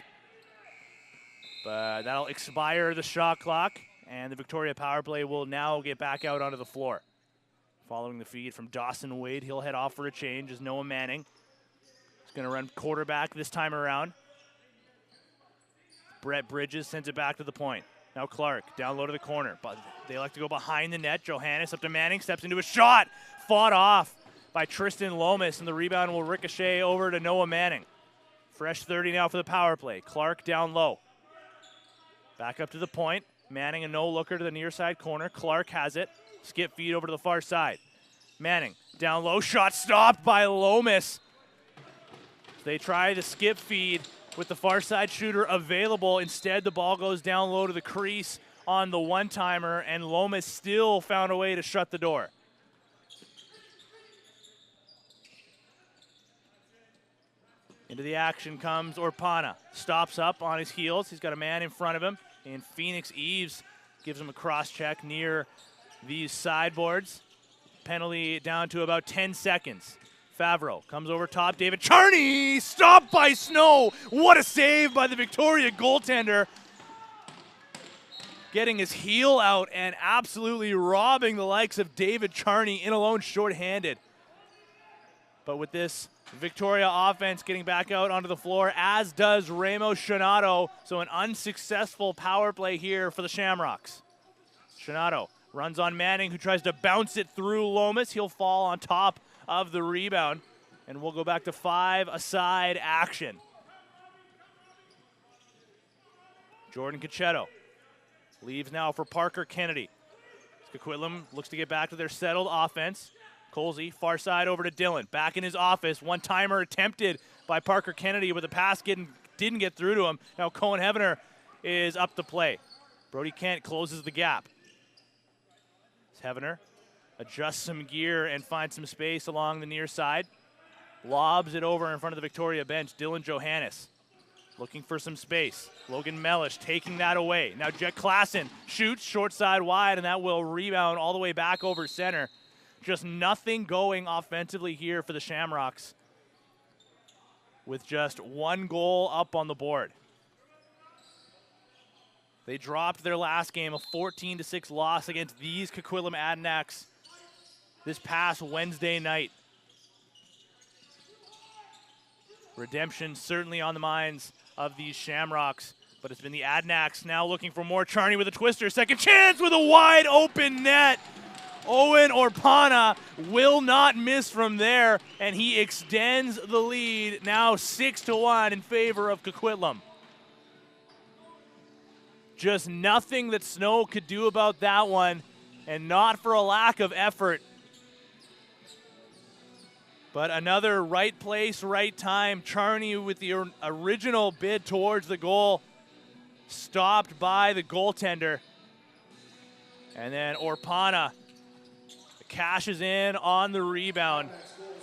But that'll expire the shot clock, and the Victoria power play will now get back out onto the floor. Following the feed from Dawson Wade, he'll head off for a change as Noah Manning is going to run quarterback this time around. Brett Bridges sends it back to the point. Now Clark down low to the corner, but they like to go behind the net. Johannes up to Manning, steps into a shot, fought off by Tristan Lomas, and the rebound will ricochet over to Noah Manning. Fresh 30 now for the power play. Clark down low. Back up to the point. Manning a no-looker to the near side corner. Clark has it. Skip feed over to the far side. Manning down low. Shot stopped by Lomas. They try the skip feed with the far side shooter available. Instead, the ball goes down low to the crease on the one-timer, and Lomas still found a way to shut the door. Into the action comes Orpana. Stops up on his heels. He's got a man in front of him. And Phoenix Eves gives him a cross check near these sideboards. Penalty down to about 10 seconds. Favreau comes over top. David Charney stopped by Snow. What a save by the Victoria goaltender. Getting his heel out and absolutely robbing the likes of David Charney in alone shorthanded. But with this Victoria offense getting back out onto the floor, as does Remo Shanato. So an unsuccessful power play here for the Shamrocks. Shanato runs on Manning, who tries to bounce it through Lomas. He'll fall on top of the rebound. And we'll go back to 5-a-side action. Jordan Coquitlam leaves now for Parker Kennedy. Coquitlam looks to get back to their settled offense. Colsey, far side over to Dylan. Back in his office. One-timer attempted by Parker Kennedy, but the pass didn't get through to him. Now Cohen Hevener is up to play. Brody Kent closes the gap. Hevener adjusts some gear and finds some space along the near side. Lobs it over in front of the Victoria bench. Dylan Johannes looking for some space. Logan Mellish taking that away. Now Jet Klassen shoots short side wide, and that will rebound all the way back over center. Just nothing going offensively here for the Shamrocks, with just one goal up on the board. They dropped their last game, a 14-6 loss against these Coquitlam Adnxs this past Wednesday night. Redemption certainly on the minds of these Shamrocks, but it's been the Adnxs now looking for more. Charney with a twister, second chance with a wide open net. Owen Orpana will not miss from there, and he extends the lead, now 6-1 in favor of Coquitlam. Just nothing that Snow could do about that one, and not for a lack of effort. But another right place, right time. Charney with the original bid towards the goal, stopped by the goaltender. And then Orpana cashes in on the rebound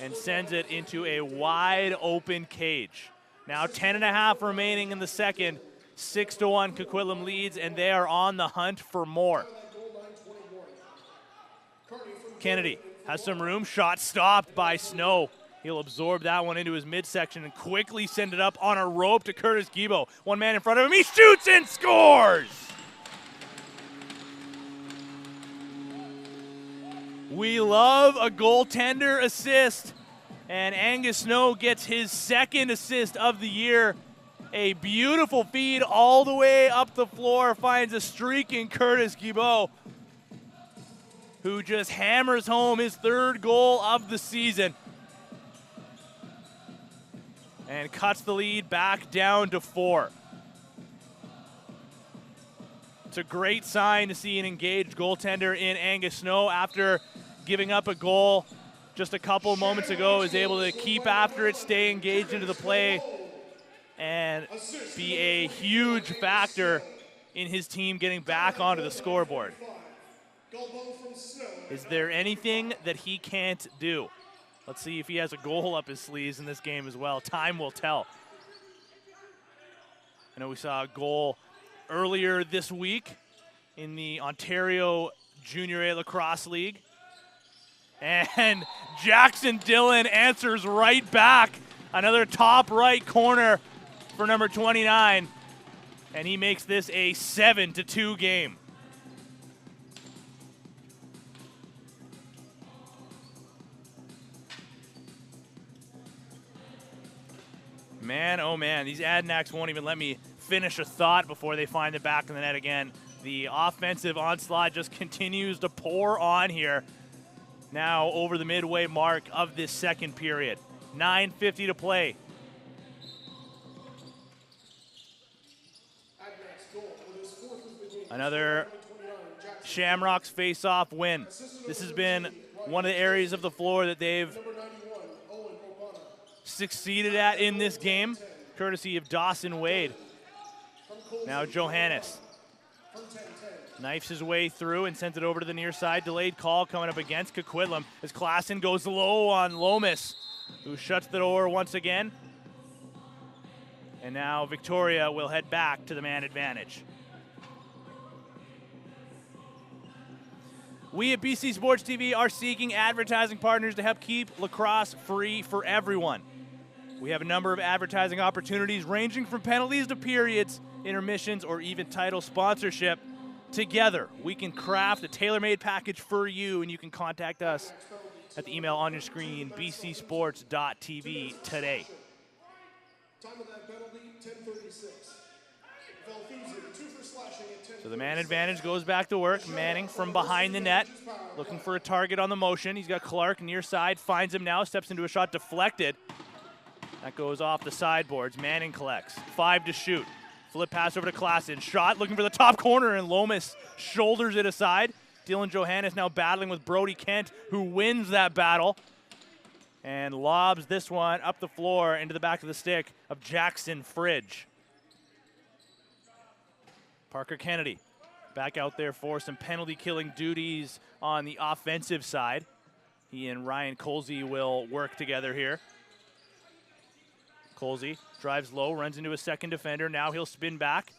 and sends it into a wide open cage. Now 10.5 remaining in the second. 6-1 Coquitlam leads, and they are on the hunt for more. Kennedy has some room. Shot stopped by Snow. He'll absorb that one into his midsection and quickly send it up on a rope to Curtis Gibo. One man in front of him. He shoots and scores! We love a goaltender assist, and Angus Snow gets his second assist of the year. A beautiful feed all the way up the floor, finds a streaking Curtis Gibo, who just hammers home his third goal of the season and cuts the lead back down to 4. It's a great sign to see an engaged goaltender in Angus Snow after giving up a goal just a couple moments ago, is able to keep after it, stay engaged into the play, and be a huge factor in his team getting back onto the scoreboard. Is there anything that he can't do? Let's see if he has a goal up his sleeves in this game as well. Time will tell. I know we saw a goal earlier this week in the Ontario Junior A Lacrosse League. And Jackson Dillon answers right back. Another top right corner for number 29, and he makes this a 7-2 game. Man, oh man, these Adnxs won't even let me finish a thought before they find it back in the net again. The offensive onslaught just continues to pour on here. Now over the midway mark of this second period. 9:50 to play. Another Shamrocks face-off win. This has been one of the areas of the floor that they've succeeded at in this game, courtesy of Dawson Wade. Now Johannes knifes his way through and sends it over to the near side. Delayed call coming up against Coquitlam as Klassen goes low on Lomas, who shuts the door once again. And now Victoria will head back to the man advantage. We at BC Sports TV are seeking advertising partners to help keep lacrosse free for everyone. We have a number of advertising opportunities ranging from penalties to periods, intermissions, or even title sponsorship. Together, we can craft a tailor-made package for you, and you can contact us at the email on your screen, bcsports.tv today. Time of that penalty, 10:36. Valthuse, 2 for slashing at 10. So the man advantage goes back to work. Manning from behind the net, looking for a target on the motion. He's got Clark near side, finds him now, steps into a shot deflected. That goes off the sideboards. Manning collects. 5 to shoot. Flip pass over to Klassen. Shot looking for the top corner, and Lomas shoulders it aside. Dylan Johannes now battling with Brody Kent, who wins that battle and lobs this one up the floor into the back of the stick of Jackson Fridge. Parker Kennedy back out there for some penalty-killing duties on the offensive side. He and Ryan Colsey will work together here. Colsey drives low, runs into a second defender. Now he'll spin back.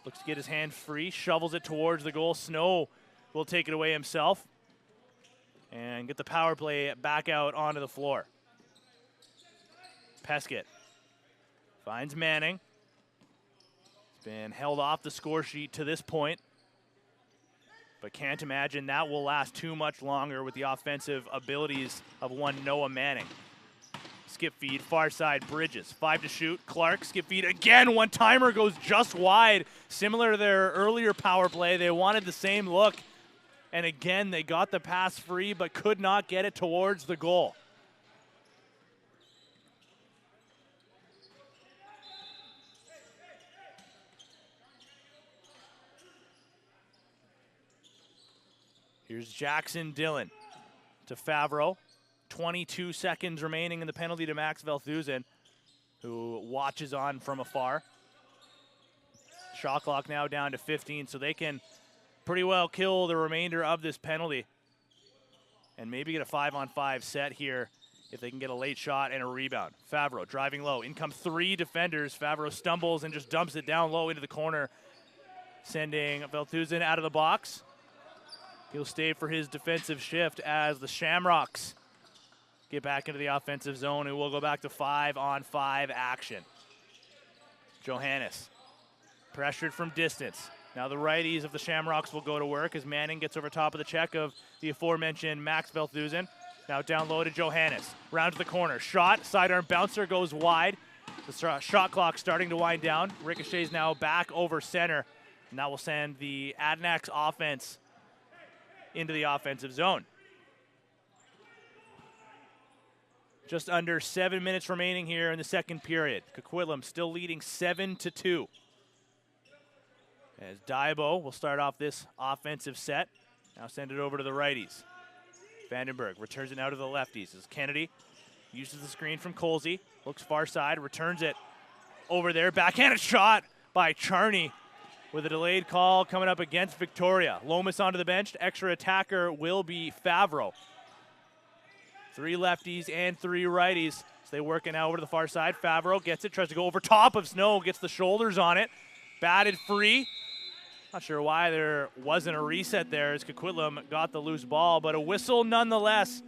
Looks to get his hand free, shovels it towards the goal. Snow will take it away himself and get the power play back out onto the floor. Peskett finds Manning. He's been held off the score sheet to this point, but can't imagine that will last too much longer with the offensive abilities of one Noah Manning. Skip feed, far side, Bridges. 5 to shoot. Clark, skip feed again. One timer goes just wide. Similar to their earlier power play, they wanted the same look. And again, they got the pass free, but could not get it towards the goal. Here's Jackson Dillon to Favreau. 22 seconds remaining in the penalty to Max Velthusen, who watches on from afar. Shot clock now down to 15, so they can pretty well kill the remainder of this penalty and maybe get a 5-on-5 set here if they can get a late shot and a rebound. Favreau driving low. In come 3 defenders. Favreau stumbles and just dumps it down low into the corner, sending Velthusen out of the box. He'll stay for his defensive shift as the Shamrocks get back into the offensive zone, and we'll go back to 5-on-5 action. Johannes pressured from distance. Now the righties of the Shamrocks will go to work as Manning gets over top of the check of the aforementioned Max Velthusen. Now down low to Johannes. Round to the corner. Shot, sidearm bouncer goes wide. The shot clock starting to wind down. Ricochet's now back over center, and that will send the Adnxs offense into the offensive zone. Just under 7 minutes remaining here in the second period. Coquitlam still leading 7-2. As Daibo will start off this offensive set. Now send it over to the righties. Vandenberg returns it now to the lefties as Kennedy uses the screen from Colsey. Looks far side, returns it over there. Backhanded shot by Charney with a delayed call coming up against Victoria. Lomas onto the bench. Extra attacker will be Favreau. 3 lefties and 3 righties. So they work it now over to the far side. Favreau gets it, tries to go over top of Snow, gets the shoulders on it. Batted free. Not sure why there wasn't a reset there as Coquitlam got the loose ball, but a whistle nonetheless.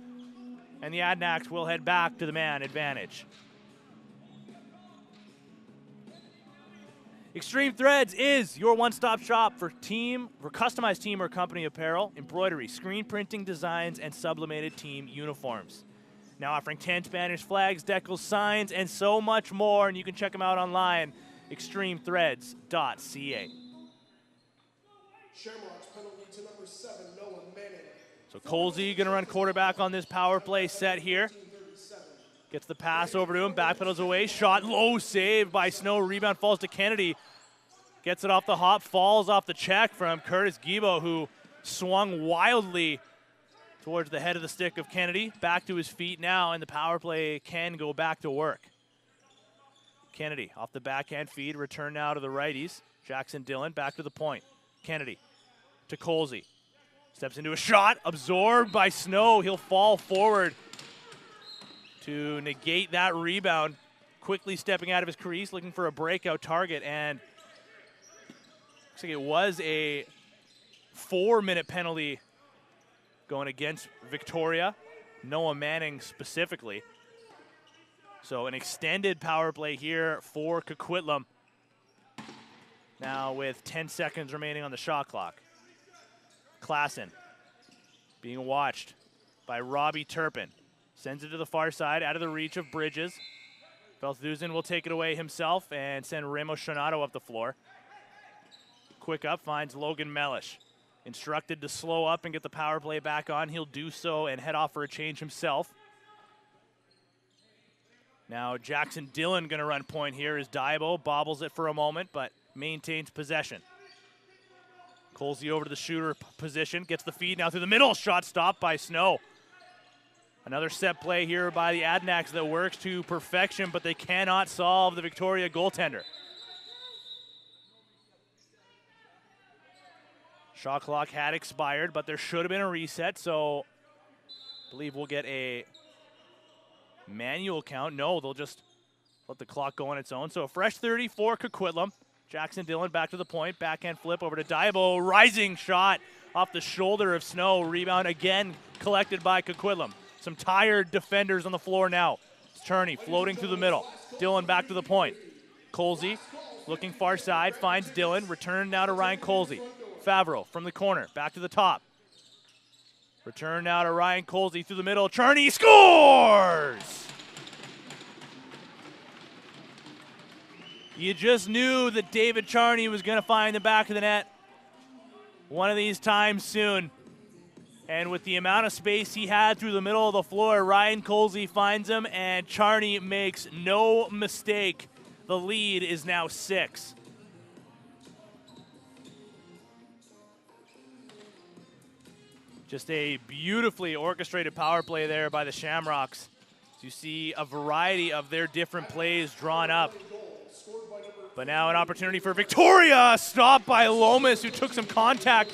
And the Adnxs will head back to the man advantage. Extreme Threads is your one-stop shop for customized team or company apparel, embroidery, screen printing designs, and sublimated team uniforms. Now offering 10 Spanish flags, decals, signs, and so much more. And you can check them out online, extremethreads.ca. Shamrocks penalty to number 7, Noah Manning. So Colsey going to run quarterback on this power play set here. Gets the pass over to him, backpedals away, shot low, save by Snow, rebound falls to Kennedy. Gets it off the hop, falls off the check from Curtis Gibo, who swung wildly towards the head of the stick of Kennedy. Back to his feet now, and the power play can go back to work. Kennedy off the backhand feed, return now to the righties. Jackson Dillon back to the point. Kennedy to Colsey. Steps into a shot, absorbed by Snow. He'll fall forward to negate that rebound. quickly stepping out of his crease, looking for a breakout target, and looks like it was a 4-minute penalty going against Victoria, Noah Manning specifically. So an extended power play here for Coquitlam. Now with 10 seconds remaining on the shot clock. Klassen being watched by Robbie Turpin. Sends it to the far side, out of the reach of Bridges. Velthusen will take it away himself and send Remo Shanato up the floor. Quick up, finds Logan Mellish. Instructed to slow up and get the power play back on. He'll do so and head off for a change himself. Now Jackson Dillon going to run point here as Diabo bobbles it for a moment, but maintains possession. Colsey over to the shooter position, gets the feed now through the middle. Shot stopped by Snow. Another set play here by the Adnxs that works to perfection, but they cannot solve the Victoria goaltender. Shot clock had expired, but there should have been a reset, so I believe we'll get a manual count. No, they'll just let the clock go on its own. So a fresh 30 for Coquitlam. Jackson Dillon back to the point, backhand flip over to Diabo. Rising shot off the shoulder of Snow. Rebound again collected by Coquitlam. Some tired defenders on the floor now. It's Cherney floating through the middle. Dillon back to the point. Colsey looking far side, finds Dillon. Return now to Ryan Colsey. Favreau from the corner, back to the top. Return now to Ryan Colsey through the middle. Cherney scores! You just knew that David Charney was going to find the back of the net one of these times soon. And with the amount of space he had through the middle of the floor, Ryan Colsey finds him, and Charney makes no mistake. The lead is now 6. Just a beautifully orchestrated power play there by the Shamrocks. You see a variety of their different plays drawn up. But now an opportunity for Victoria, stopped by Lomas, who took some contact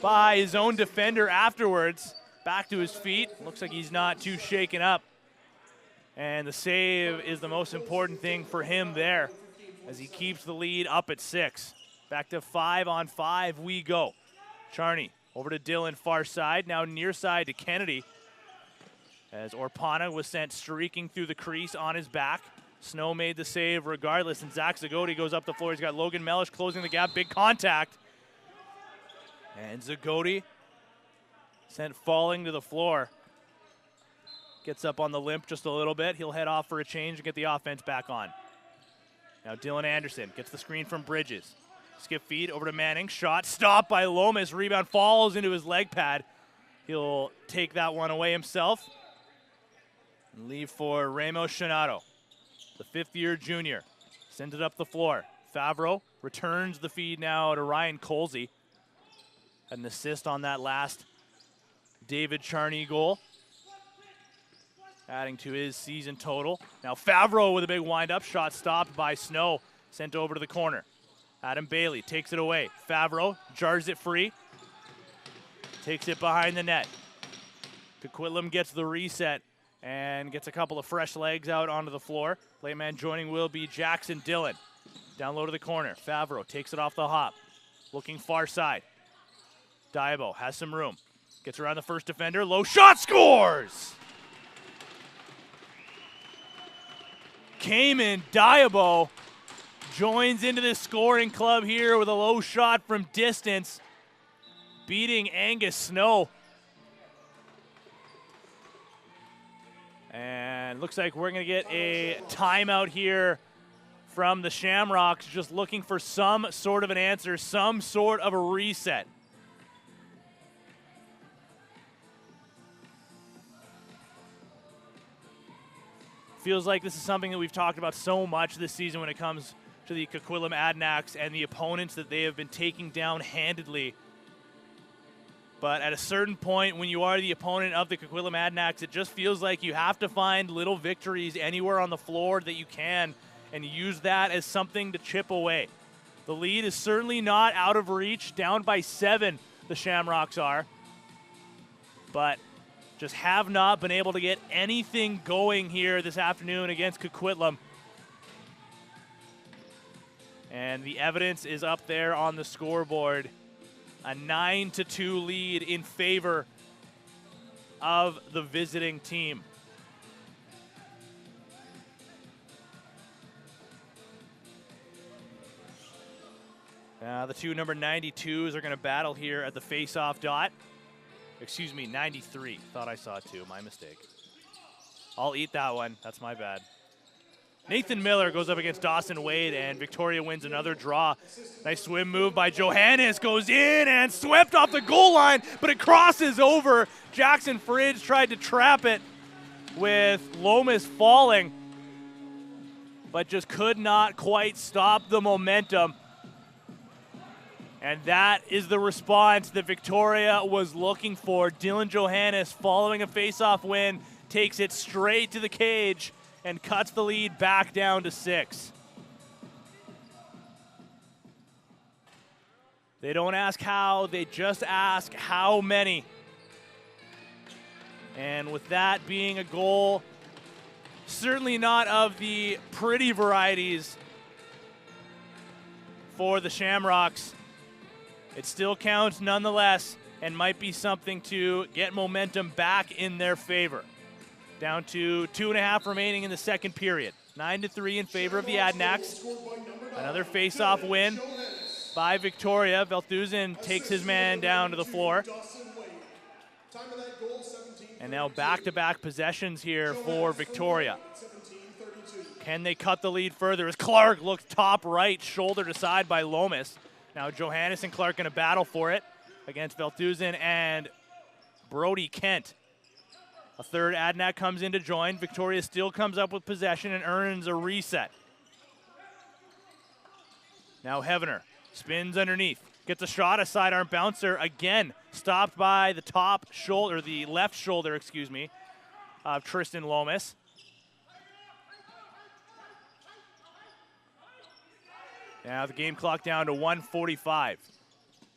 by his own defender afterwards. Back to his feet, looks like he's not too shaken up. And the save is the most important thing for him there as he keeps the lead up at 6. Back to 5-on-5 we go. Charney over to Dillon, far side, now near side to Kennedy. As Orpana was sent streaking through the crease on his back. Snow made the save regardless, and Zach Zagoti goes up the floor. He's got Logan Mellish closing the gap, big contact. And Zagoti sent falling to the floor. Gets up on the limp just a little bit. He'll head off for a change and get the offense back on. Now Dylan Anderson gets the screen from Bridges. Skip feed over to Manning. Shot stopped by Lomas. Rebound falls into his leg pad. He'll take that one away himself. And leave for Remo Shanato, the 5th-year junior. Sends it up the floor. Favreau returns the feed now to Ryan Colsey. Had an assist on that last David Charney goal, adding to his season total. Now Favreau with a big wind-up. Shot stopped by Snow. Sent over to the corner. Adam Bailey takes it away. Favreau jars it free. Takes it behind the net. Coquitlam gets the reset and gets a couple of fresh legs out onto the floor. Late man joining will be Jackson Dillon. Down low to the corner. Favreau takes it off the hop. Looking far side. Diabo has some room. Gets around the first defender. Low shot, scores! Cayman Diabo joins into this scoring club here with a low shot from distance, beating Angus Snow. And looks like we're going to get a timeout here from the Shamrocks, just looking for some sort of an answer, some sort of a reset. Feels like this is something that we've talked about so much this season when it comes to the Coquitlam Adnxs and the opponents that they have been taking down handedly. But at a certain point, when you are the opponent of the Coquitlam Adnxs, it just feels like you have to find little victories anywhere on the floor that you can and use that as something to chip away. The lead is certainly not out of reach. Down by 7, the Shamrocks are. But just have not been able to get anything going here this afternoon against Coquitlam. And the evidence is up there on the scoreboard. A 9-2 lead in favor of the visiting team. The two number 92s are going to battle here at the face-off dot. Excuse me, 93. Thought I saw two. My mistake. I'll eat that one. That's my bad. Nathan Miller goes up against Dawson Wade, and Victoria wins another draw. Nice swim move by Johannes. Goes in and swept off the goal line, but it crosses over. Jackson Fridge tried to trap it with Lomas falling, but just could not quite stop the momentum. And that is the response that Victoria was looking for. Dylan Johannes, following a face-off win, takes it straight to the cage and cuts the lead back down to 6. They don't ask how, they just ask how many. And with that being a goal, certainly not of the pretty varieties for the Shamrocks, it still counts nonetheless and might be something to get momentum back in their favor. Down to 2.5 remaining in the second period. 9-3 in favor of the Adnxs. Another face-off win by Victoria. Velthusen takes his man down to the floor. And now back-to-back possessions here for Victoria. Can they cut the lead further as Clark looks top right, shouldered aside by Lomas. Now Johannes and Clark in a battle for it against Velthusen and Brody Kent. A third Adanac comes in to join. Victoria still comes up with possession and earns a reset. Now Hevener spins underneath. Gets a shot, a sidearm bouncer. Again, stopped by the top shoulder, the left shoulder, excuse me, of Tristan Lomas. Now the game clock down to 1:45.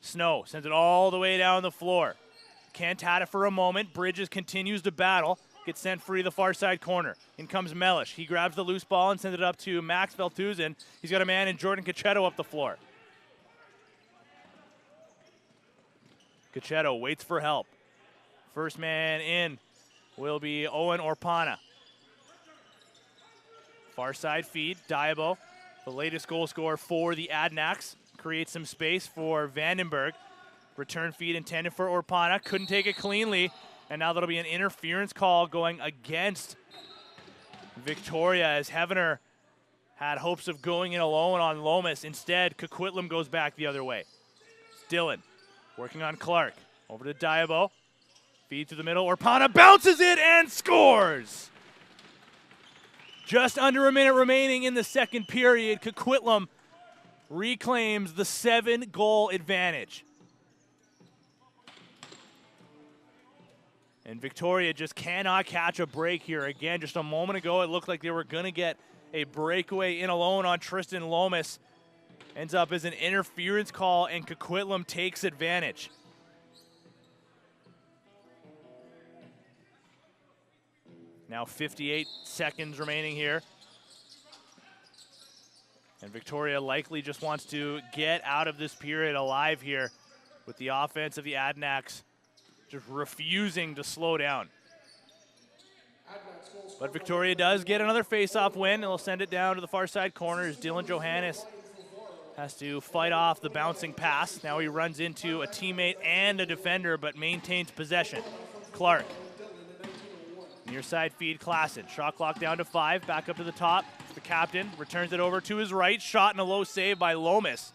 Snow sends it all the way down the floor. Kent had it for a moment. Bridges continues to battle. Gets sent free to the far side corner. In comes Mellish. He grabs the loose ball and sends it up to Max Velthusen. He's got a man in Jordan Coquitlam up the floor. Coquitlam waits for help. First man in will be Owen Orpana. Far side feed. Diabo, the latest goal scorer for the Adanacs, creates some space for Vandenberg. Return feed intended for Orpana. Couldn't take it cleanly. And now that'll be an interference call going against Victoria as Hevener had hopes of going in alone on Lomas. Instead, Coquitlam goes back the other way. It's Dylan working on Clark. Over to Diabo. Feed to the middle. Orpana bounces it and scores! Just under a minute remaining in the second period. Coquitlam reclaims the 7-goal advantage. And Victoria just cannot catch a break here. Again, just a moment ago, it looked like they were going to get a breakaway in alone on Tristan Lomas. Ends up as an interference call, and Coquitlam takes advantage. Now 58 seconds remaining here. And Victoria likely just wants to get out of this period alive here with the offense of the Adanacs just refusing to slow down. But Victoria does get another face-off win, and they'll send it down to the far side corner as Dylan Johannes has to fight off the bouncing pass. Now he runs into a teammate and a defender, but maintains possession. Clark. Near side feed, Klassen. Shot clock down to 5. Back up to the top. The captain returns it over to his right. Shot and a low save by Lomas.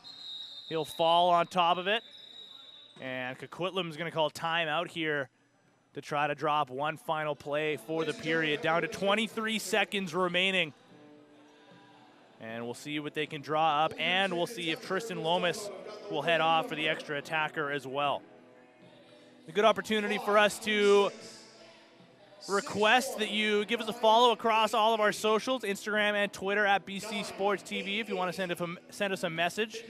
He'll fall on top of it. And Coquitlam's going to call timeout here to try to drop one final play for the period. Down to 23 seconds remaining. And we'll see what they can draw up, and we'll see if Tristan Lomas will head off for the extra attacker as well. A good opportunity for us to request that you give us a follow across all of our socials, Instagram and Twitter at BC Sports TV. If you want to send us a message,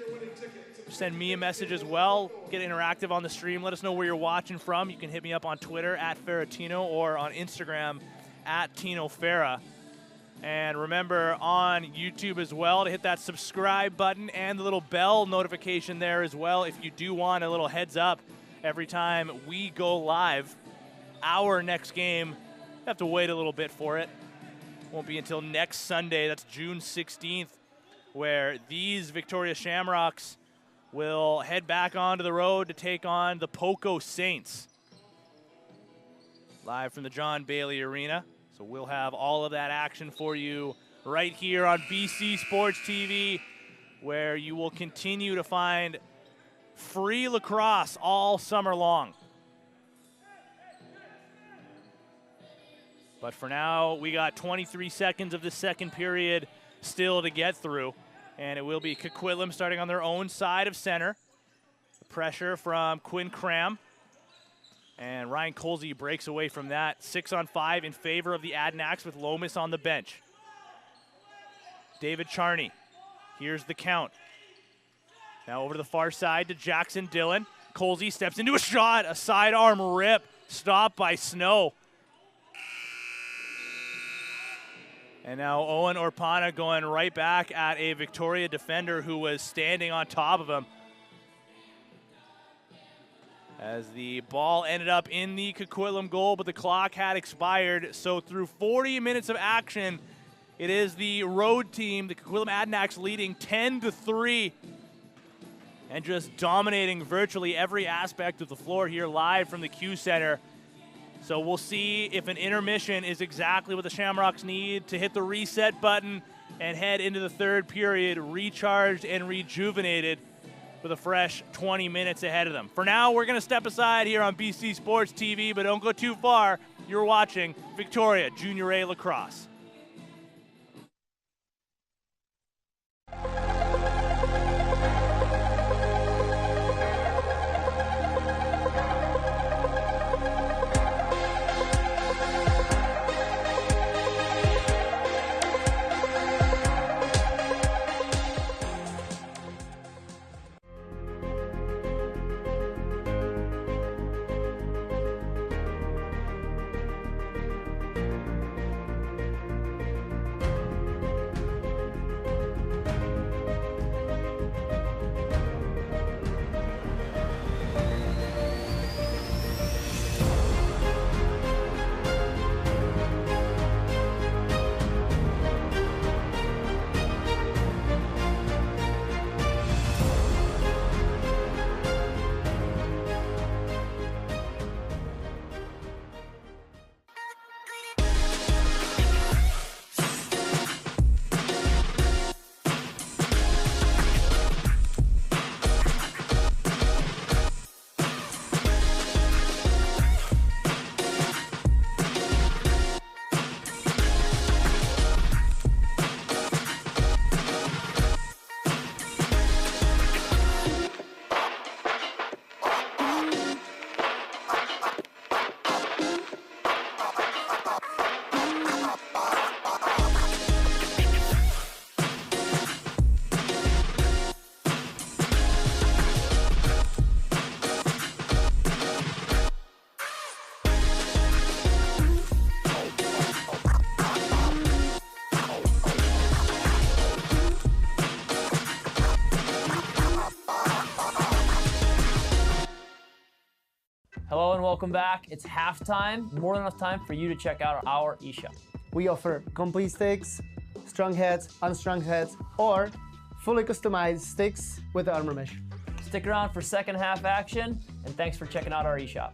send me a message as well. Get interactive on the stream. Let us know where you're watching from. You can hit me up on Twitter at Ferratino or on Instagram at Tino Ferra. And remember on YouTube as well to hit that subscribe button and the little bell notification there as well if you do want a little heads up every time we go live. Our next game, you have to wait a little bit for it. Won't be until next Sunday, that's June 16th, where these Victoria Shamrocks will head back onto the road to take on the Poco Saints. Live from the John Bailey Arena. So we'll have all of that action for you right here on BC Sports TV, where you will continue to find free lacrosse all summer long. But for now, we got 23 seconds of the second period still to get through. And it will be Coquitlam starting on their own side of center. The pressure from Quinn Cram. And Ryan Colsey breaks away from that. 6-on-5 in favor of the Adnxs with Lomas on the bench. David Charney. Here's the count. Now over to the far side to Jackson Dillon. Colsey steps into a shot. A sidearm rip. Stopped by Snow. And now Owen Orpana going right back at a Victoria defender who was standing on top of him. As the ball ended up in the Coquitlam goal, but the clock had expired. So through 40 minutes of action, it is the road team, the Coquitlam Adnxs, leading 10-3 and just dominating virtually every aspect of the floor here live from the Q Center. So we'll see if an intermission is exactly what the Shamrocks need to hit the reset button and head into the third period recharged and rejuvenated with a fresh 20 minutes ahead of them. For now, we're going to step aside here on BC Sports TV, but don't go too far. You're watching Victoria Junior A Lacrosse. Hello and welcome back. It's halftime. More than enough time for you to check out our eShop. We offer complete sticks, strung heads, unstrung heads, or fully customized sticks with armor mesh. Stick around for second half action, and thanks for checking out our eShop.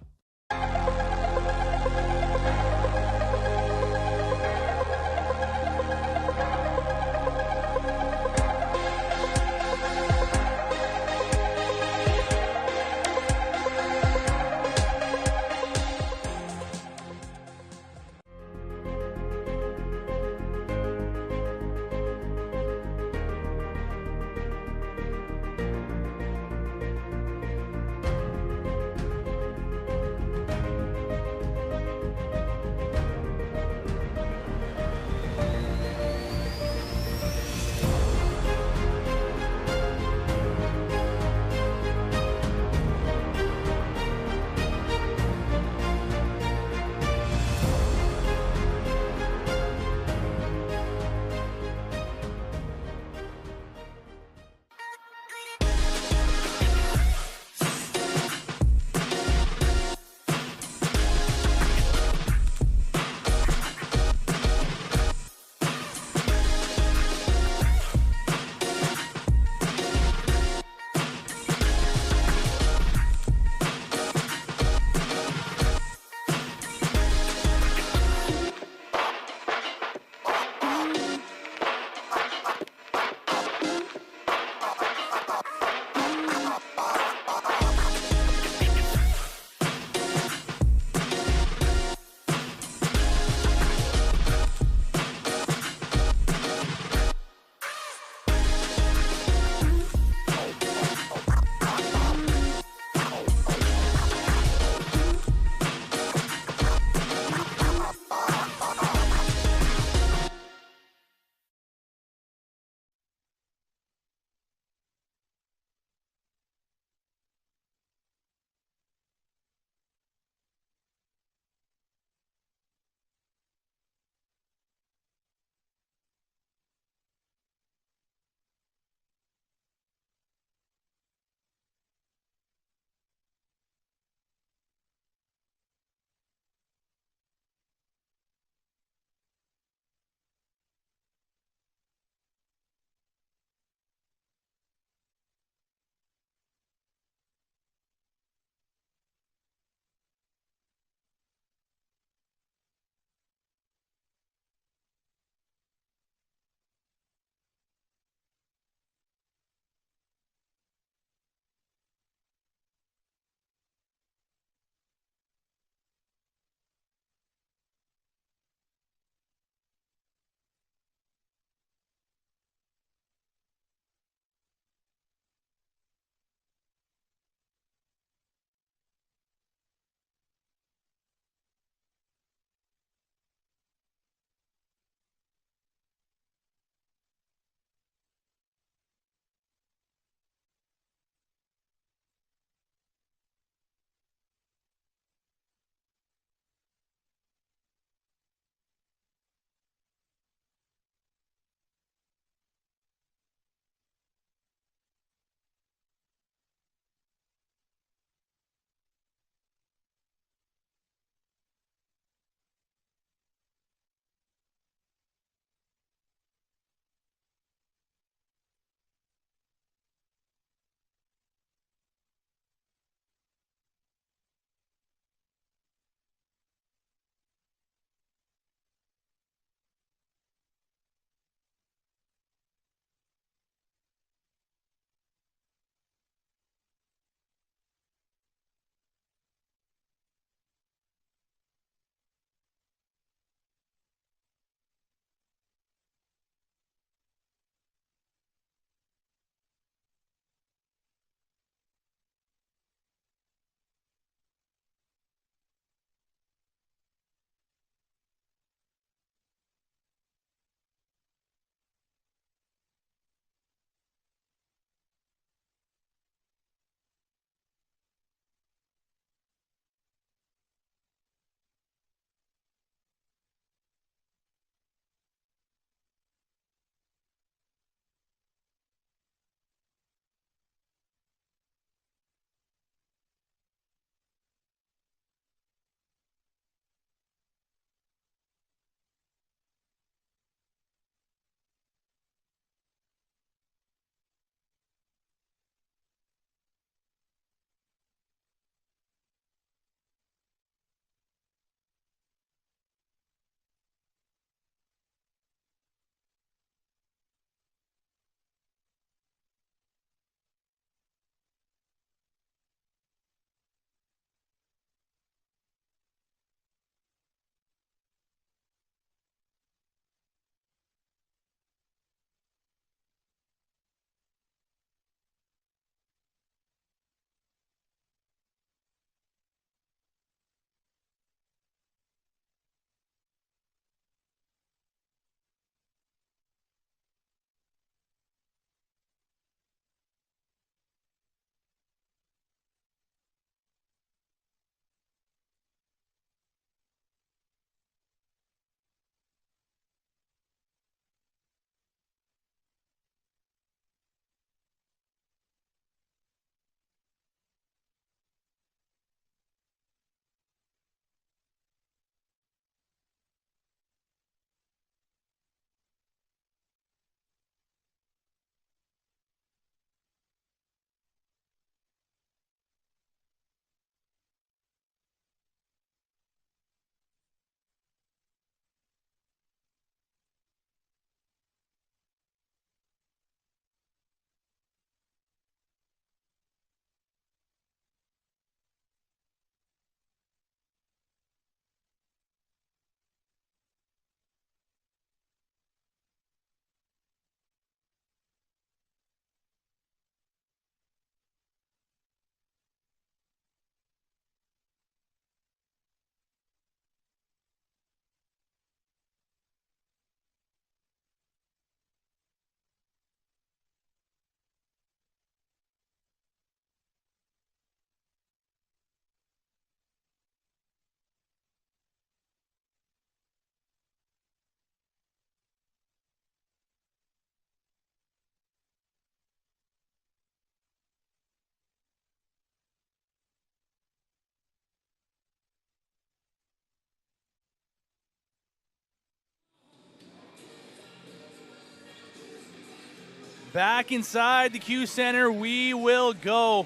Back inside the Q Center we will go.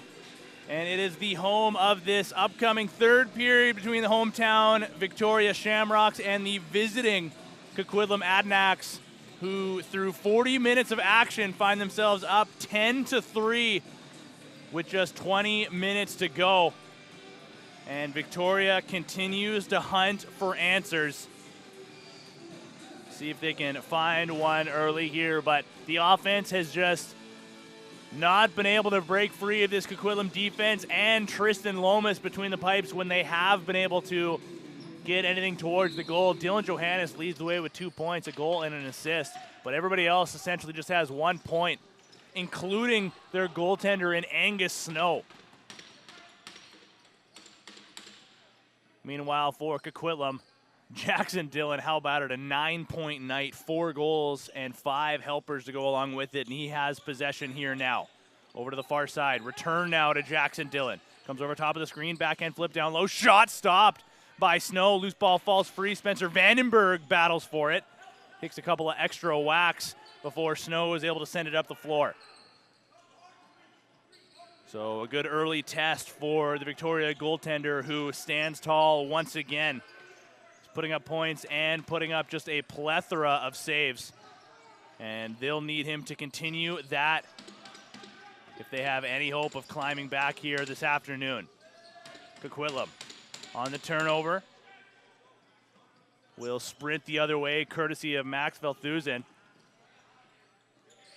And it is the home of this upcoming third period between the hometown Victoria Shamrocks and the visiting Coquitlam Adnxs, who through 40 minutes of action find themselves up 10-3 with just 20 minutes to go. And Victoria continues to hunt for answers. See if they can find one early here, but the offense has just not been able to break free of this Coquitlam defense and Tristan Lomas between the pipes when they have been able to get anything towards the goal. Dylan Johannes leads the way with 2 points, a goal and an assist, but everybody else essentially just has 1 point, including their goaltender in Angus Snow. Meanwhile, for Coquitlam, Jackson Dillon, how about it? A 9-point night, 4 goals and 5 helpers to go along with it, and he has possession here now. Over to the far side, return now to Jackson Dillon. Comes over top of the screen, backhand flip down low, shot stopped by Snow. Loose ball falls free. Spencer Vandenberg battles for it. Takes a couple of extra whacks before Snow is able to send it up the floor. So a good early test for the Victoria goaltender, who stands tall once again. Putting up points and putting up just a plethora of saves. And they'll need him to continue that if they have any hope of climbing back here this afternoon. Coquitlam on the turnover. Will sprint the other way, courtesy of Max Velthusen.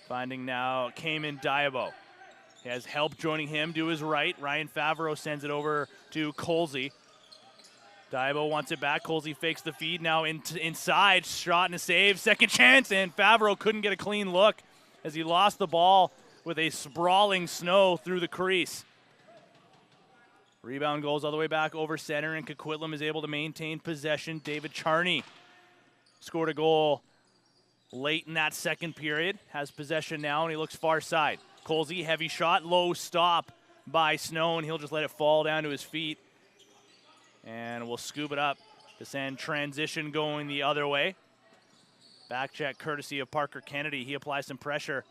Finding now Cayman Diabo. He has help joining him to his right. Ryan Favreau sends it over to Colsey. Diabo wants it back. Colsey fakes the feed. Now inside, shot and a save. Second chance, and Favreau couldn't get a clean look as he lost the ball with a sprawling Snow through the crease. Rebound goes all the way back over center, and Coquitlam is able to maintain possession. David Charney scored a goal late in that second period. Has possession now, and he looks far side. Colsey, heavy shot, low stop by Snow, and he'll just let it fall down to his feet. And we'll scoop it up to send transition going the other way. Back check courtesy of Parker Kennedy. He applies some pressure.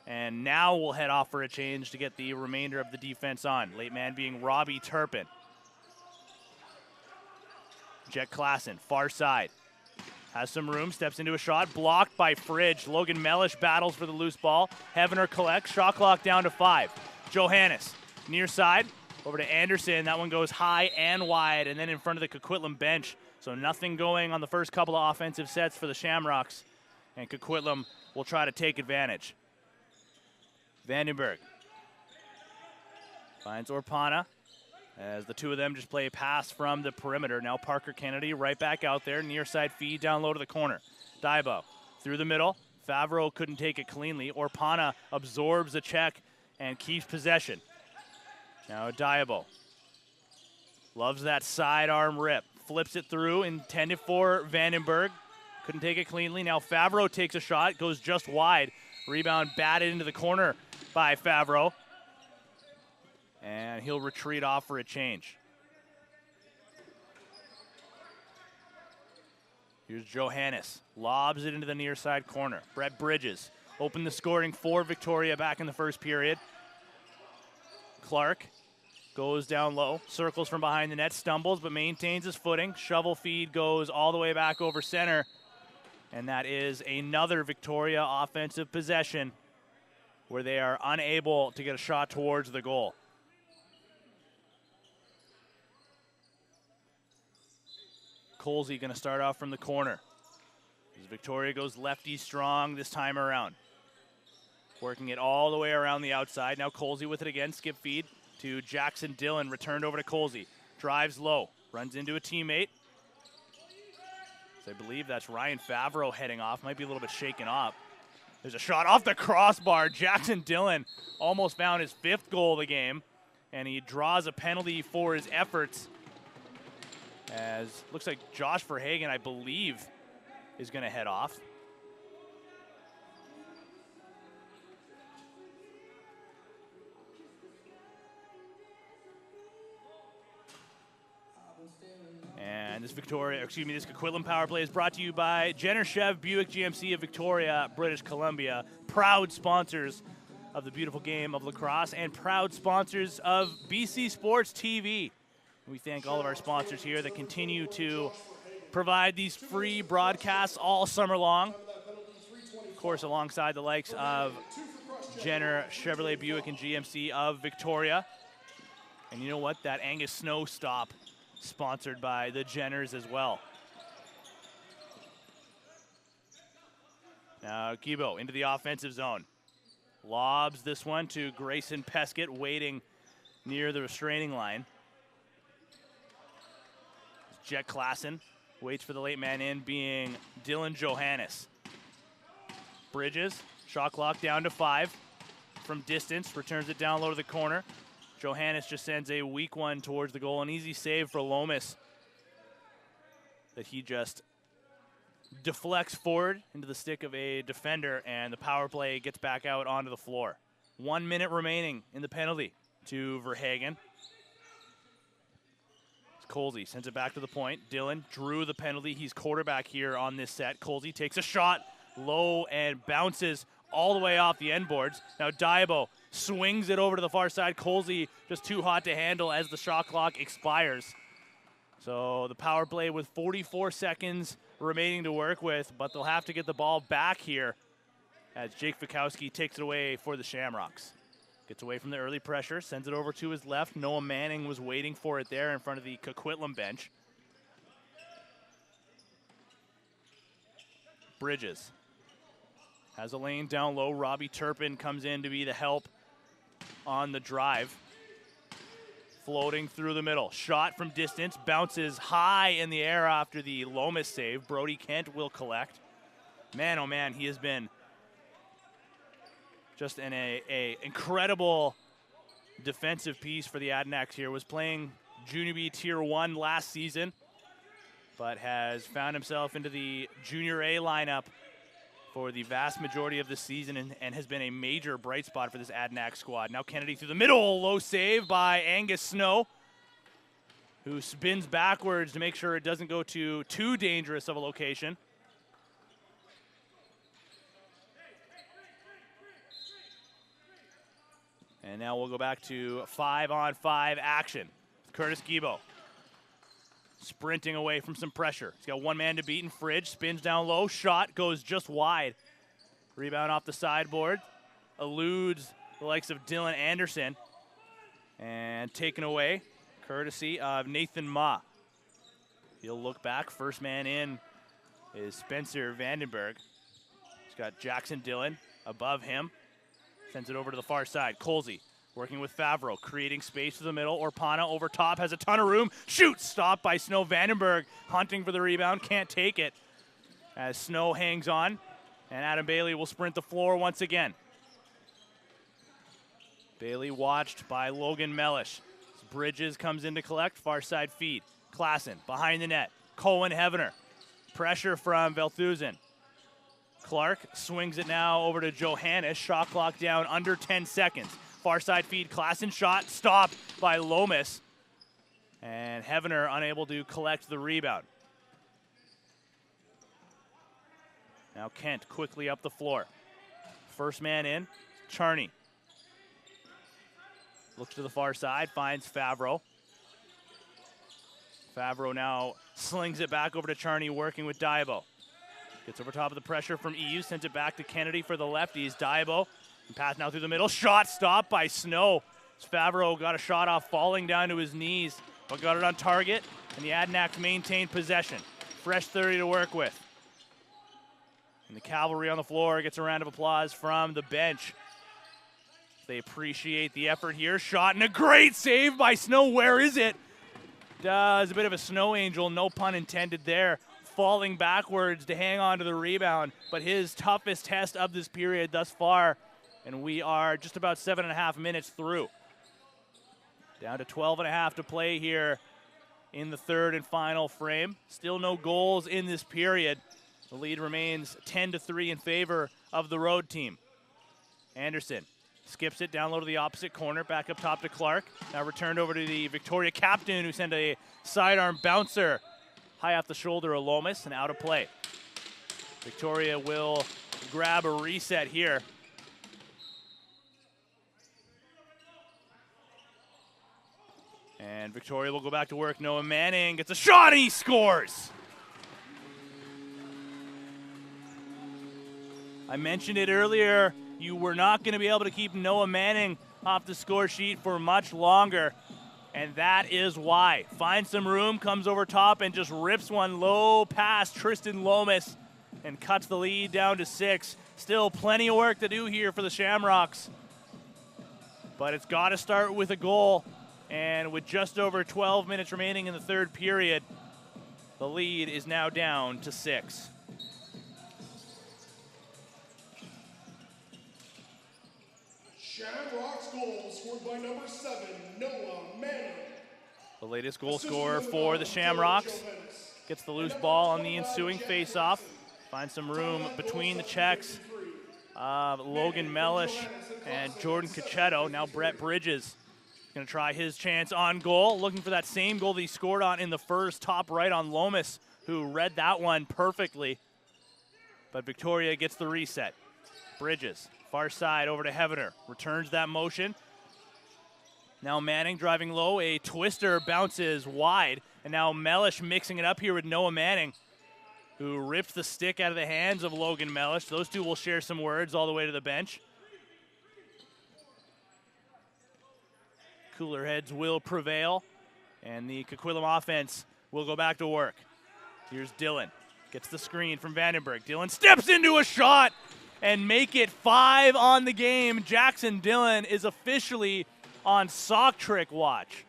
And now we'll head off for a change to get the remainder of the defense on. Late man being Robbie Turpin. Jet Klassen, far side. Has some room, steps into a shot, blocked by Fridge. Logan Mellish battles for the loose ball. Heavener collects, shot clock down to 5. Johannes, near side. Over to Anderson. That one goes high and wide, and then in front of the Coquitlam bench. So nothing going on the first couple of offensive sets for the Shamrocks. And Coquitlam will try to take advantage. Vandenberg finds Orpana as the two of them just play a pass from the perimeter. Now Parker Kennedy right back out there. Near side feed down low to the corner. Diabo through the middle. Favreau couldn't take it cleanly. Orpana absorbs the check and keeps possession. Now Diabo loves that sidearm rip. Flips it through, intended for Vandenberg. Couldn't take it cleanly. Now Favreau takes a shot, goes just wide. Rebound batted into the corner by Favreau. And he'll retreat off for a change. Here's Johannes. Lobs it into the near side corner. Brett Bridges opened the scoring for Victoria back in the first period. Clark goes down low, circles from behind the net, stumbles, but maintains his footing. Shovel feed goes all the way back over center. And that is another Victoria offensive possession where they are unable to get a shot towards the goal. Colsey going to start off from the corner. As Victoria goes lefty strong this time around. Working it all the way around the outside. Now Colsey with it again, skip feed to Jackson Dillon, returned over to Colsey. Drives low, runs into a teammate. So I believe that's Ryan Favreau heading off, might be a little bit shaken up. There's a shot off the crossbar. Jackson Dillon almost found his 5th goal of the game, and he draws a penalty for his efforts. As looks like Josh Verhagen, I believe, is going to head off. And And this Coquitlam power play is brought to you by Jenner Chev Buick GMC of Victoria, British Columbia, proud sponsors of the beautiful game of lacrosse and proud sponsors of BC Sports TV. We thank all of our sponsors here that continue to provide these free broadcasts all summer long. Of course, alongside the likes of Jenner Chevrolet Buick and GMC of Victoria. And you know what? That Angus Snow stop sponsored by the Jenners as well. Now Guibo into the offensive zone. Lobs this one to Grayson Peskett, waiting near the restraining line. Jet Klassen waits for the late man in, being Dylan Johannes. Bridges, shot clock down to 5 from distance, returns it down low to the corner. Johannes just sends a weak one towards the goal. An easy save for Lomas that he just deflects forward into the stick of a defender, and the power play gets back out onto the floor. 1 minute remaining in the penalty to Verhagen. Colsey sends it back to the point. Dylan drew the penalty. He's quarterback here on this set. Colsey takes a shot low and bounces all the way off the end boards. Now Diabo swings it over to the far side. Colsey just too hot to handle as the shot clock expires. So the power play with 44 seconds remaining to work with, but they'll have to get the ball back here as Jake Fikowski takes it away for the Shamrocks. Gets away from the early pressure, sends it over to his left. Noah Manning was waiting for it there in front of the Coquitlam bench. Bridges has a lane down low. Robbie Turpin comes in to be the help on the drive. Floating through the middle. Shot from distance, bounces high in the air after the Lomas save. Brody Kent will collect. Man, oh man, he has been just an incredible defensive piece for the Adnxs here. Was playing Junior B Tier 1 last season, but has found himself into the Junior A lineup for the vast majority of the season and has been a major bright spot for this Adanacs squad. Now Kennedy through the middle, low save by Angus Snow, who spins backwards to make sure it doesn't go to too dangerous of a location. And now we'll go back to 5-on-5 action. Curtis Guibo sprinting away from some pressure. He's got one man to beat in Fridge. Spins down low. Shot goes just wide. Rebound off the sideboard. Eludes the likes of Dylan Anderson. And taken away, courtesy of Nathan Ma. He'll look back. First man in is Spencer Vandenberg. He's got Jackson Dillon above him. Sends it over to the far side. Colsey working with Favreau, creating space to the middle. Orpana over top, has a ton of room. Shoots, stopped by Snow. Vandenberg hunting for the rebound, can't take it as Snow hangs on. And Adam Bailey will sprint the floor once again. Bailey watched by Logan Mellish. Bridges comes in to collect, far side feed. Klassen behind the net. Cohen Hevener. Pressure from Velthusen. Clark swings it now over to Johannes. Shot clock down under 10 seconds. Far side feed, Klassen shot, stopped by Lomas. And Hevener unable to collect the rebound. Now Kent quickly up the floor. First man in, Charney. Looks to the far side, finds Favreau. Favreau now slings it back over to Charney, working with Diabo. Gets over top of the pressure from Eves, sends it back to Kennedy for the lefties. Diabo, pass now through the middle. Shot stopped by Snow. Favreau got a shot off, falling down to his knees, but got it on target, and the Adnxs maintained possession. Fresh 30 to work with. And the cavalry on the floor gets a round of applause from the bench. They appreciate the effort here. Shot and a great save by Snow. Where is it? Does a bit of a snow angel, no pun intended there. Falling backwards to hang on to the rebound, but his toughest test of this period thus far, and we are just about 7.5 minutes through. Down to 12.5 to play here in the third and final frame. Still no goals in this period. The lead remains 10-3 in favor of the road team. Anderson skips it down low to the opposite corner, back up top to Clark. Now returned over to the Victoria captain, who sent a sidearm bouncer high off the shoulder of Lomas and out of play. Victoria will grab a reset here. And Victoria will go back to work. Noah Manning gets a shot and he scores. I mentioned it earlier, you were not going to be able to keep Noah Manning off the score sheet for much longer, and that is why. Finds some room, comes over top, and just rips one low past Tristan Lomas and cuts the lead down to 6. Still plenty of work to do here for the Shamrocks, but it's got to start with a goal, and with just over 12 minutes remaining in the third period, the lead is now down to 6. Shamrocks goal scored by number 7, Noah Manning. The latest goal scorer for the Shamrocks gets the loose ball on the ensuing face-off. Finds some room between the checks. Logan Mellish and Jordan Coquitlam. Now Brett Bridges going to try his chance on goal. Looking for that same goal that he scored on in the first, top right on Lomas, who read that one perfectly. But Victoria gets the reset. Bridges, far side over to Hevener. Returns that motion. Now Manning driving low. A twister bounces wide. And now Mellish mixing it up here with Noah Manning, who rips the stick out of the hands of Logan Mellish. Those two will share some words all the way to the bench. Cooler heads will prevail, and the Coquitlam offense will go back to work. Here's Dylan. Gets the screen from Vandenberg. Dylan steps into a shot and make it 5 on the game. Jackson Dylan is officially on sock trick watch.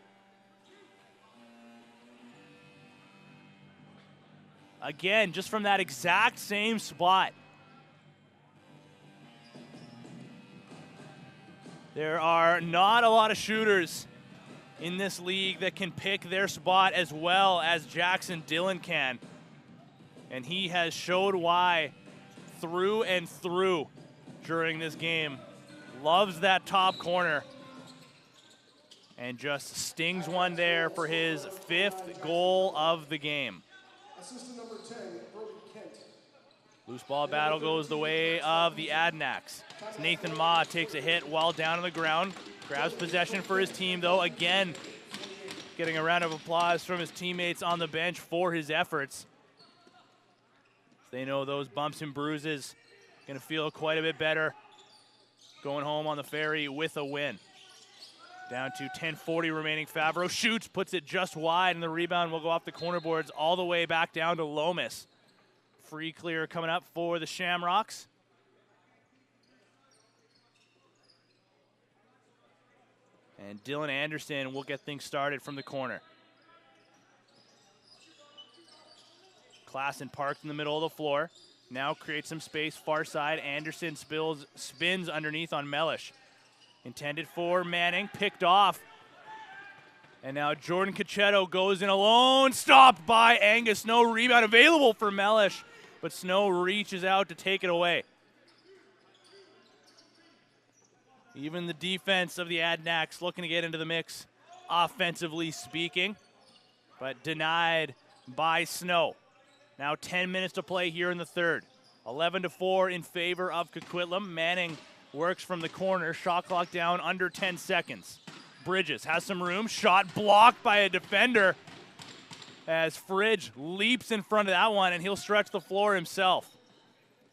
Again, just from that exact same spot. There are not a lot of shooters in this league that can pick their spot as well as Jackson Dylan can. And he has showed why through and through during this game. Loves that top corner. And just stings one there for his 5th goal of the game. Assistant number 10, Brody Kent. Loose ball battle goes the way of the Adnxs. Nathan Ma takes a hit while down on the ground. Grabs possession for his team, though. Again, getting a round of applause from his teammates on the bench for his efforts. They know those bumps and bruises going to feel quite a bit better going home on the ferry with a win. Down to 10:40 remaining. Favreau shoots, puts it just wide, and the rebound will go off the corner boards all the way back down to Lomas. Free clear coming up for the Shamrocks. And Dylan Anderson will get things started from the corner. Klassen parked in the middle of the floor. Now creates some space, far side. Anderson spins underneath on Mellish. Intended for Manning, picked off. And now Jordan Coquitlam goes in alone, stopped by Angus Snow. Rebound available for Mellish, but Snow reaches out to take it away. Even the defense of the Adnxs looking to get into the mix, offensively speaking, but denied by Snow. Now 10 minutes to play here in the third. 11-4 in favor of Coquitlam. Manning works from the corner, shot clock down under 10 seconds. Bridges has some room, shot blocked by a defender as Fridge leaps in front of that one, and he'll stretch the floor himself.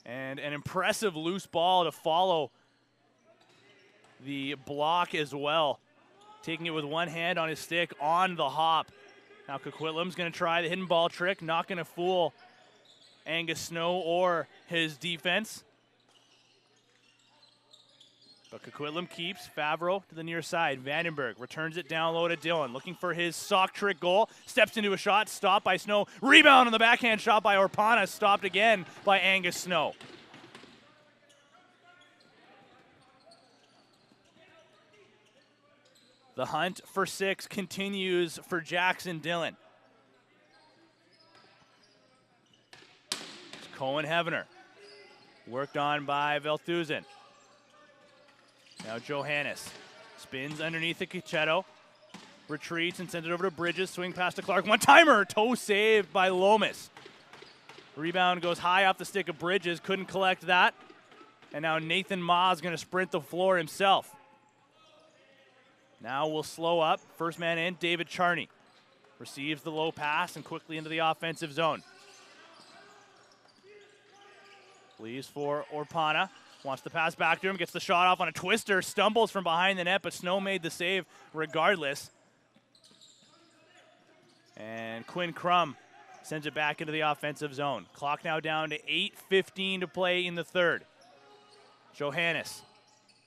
And an impressive loose ball to follow the block as well. Taking it with one hand on his stick on the hop. Now Coquitlam's going to try the hidden ball trick, not going to fool Angus Snow or his defense. But Coquitlam keeps. Favreau to the near side. Vandenberg returns it down low to Dylan. Looking for his sock trick goal. Steps into a shot. Stopped by Snow. Rebound on the backhand shot by Orpana. Stopped again by Angus Snow. The hunt for 6 continues for Jackson Dylan. It's Cohen Hevener. Worked on by Velthusen. Now Johannes spins underneath the Coquitlam. retreats and sends it over to Bridges. Swing pass to Clark. One-timer. Toe saved by Lomas. Rebound goes high off the stick of Bridges. Couldn't collect that. And now Nathan Ma is going to sprint the floor himself. Now we'll slow up. First man in, David Charney. Receives the low pass and quickly into the offensive zone. Leaves for Orpana. Wants the pass back to him. Gets the shot off on a twister. Stumbles from behind the net, but Snow made the save regardless. And Quinn Crum sends it back into the offensive zone. Clock now down to 8:15 to play in the third. Johannes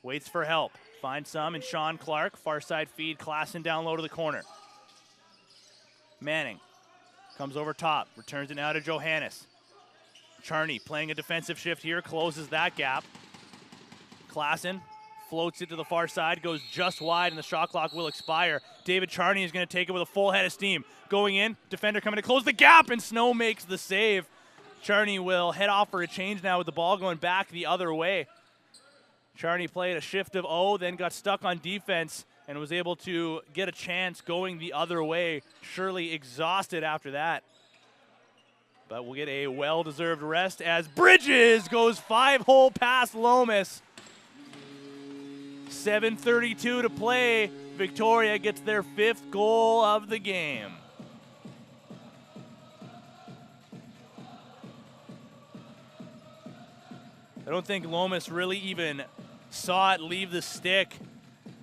waits for help. Finds some in Sean Clark. Far side feed. Klassen down low to the corner. Manning comes over top. Returns it now to Johannes. Charney playing a defensive shift here. Closes that gap. Klassen floats it to the far side. Goes just wide and the shot clock will expire. David Charney is going to take it with a full head of steam. Going in. Defender coming to close the gap and Snow makes the save. Charney will head off for a change now with the ball going back the other way. Charney played a shift of O, then got stuck on defense and was able to get a chance going the other way. Surely exhausted after that. But we'll get a well-deserved rest as Bridges goes 5-hole past Lomas. 7:32 to play. Victoria gets their 5th goal of the game. I don't think Lomas really even saw it leave the stick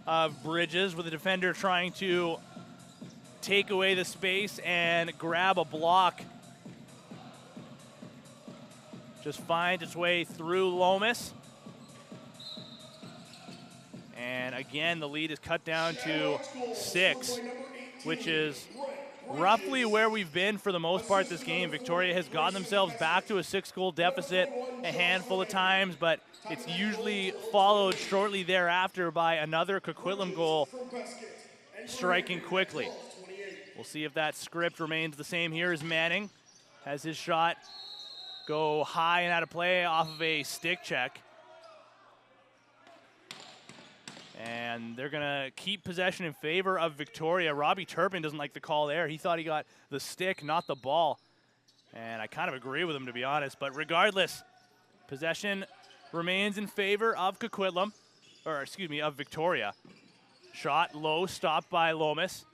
of Bridges, with the defender trying to take away the space and grab a block. Just finds its way through Lomas. And again, the lead is cut down to 6, which is roughly where we've been for the most part this game. Victoria has gotten themselves back to a 6-goal deficit a handful of times, but it's usually followed shortly thereafter by another Coquitlam goal striking quickly. We'll see if that script remains the same here as Manning has his shot go high and out of play off of a stick check. And they're going to keep possession in favor of Victoria. Robbie Turpin doesn't like the call there. He thought he got the stick, not the ball. And I kind of agree with him, to be honest. But regardless, possession remains in favor of Coquitlam, or excuse me, of Victoria. Shot low, stopped by Lomas.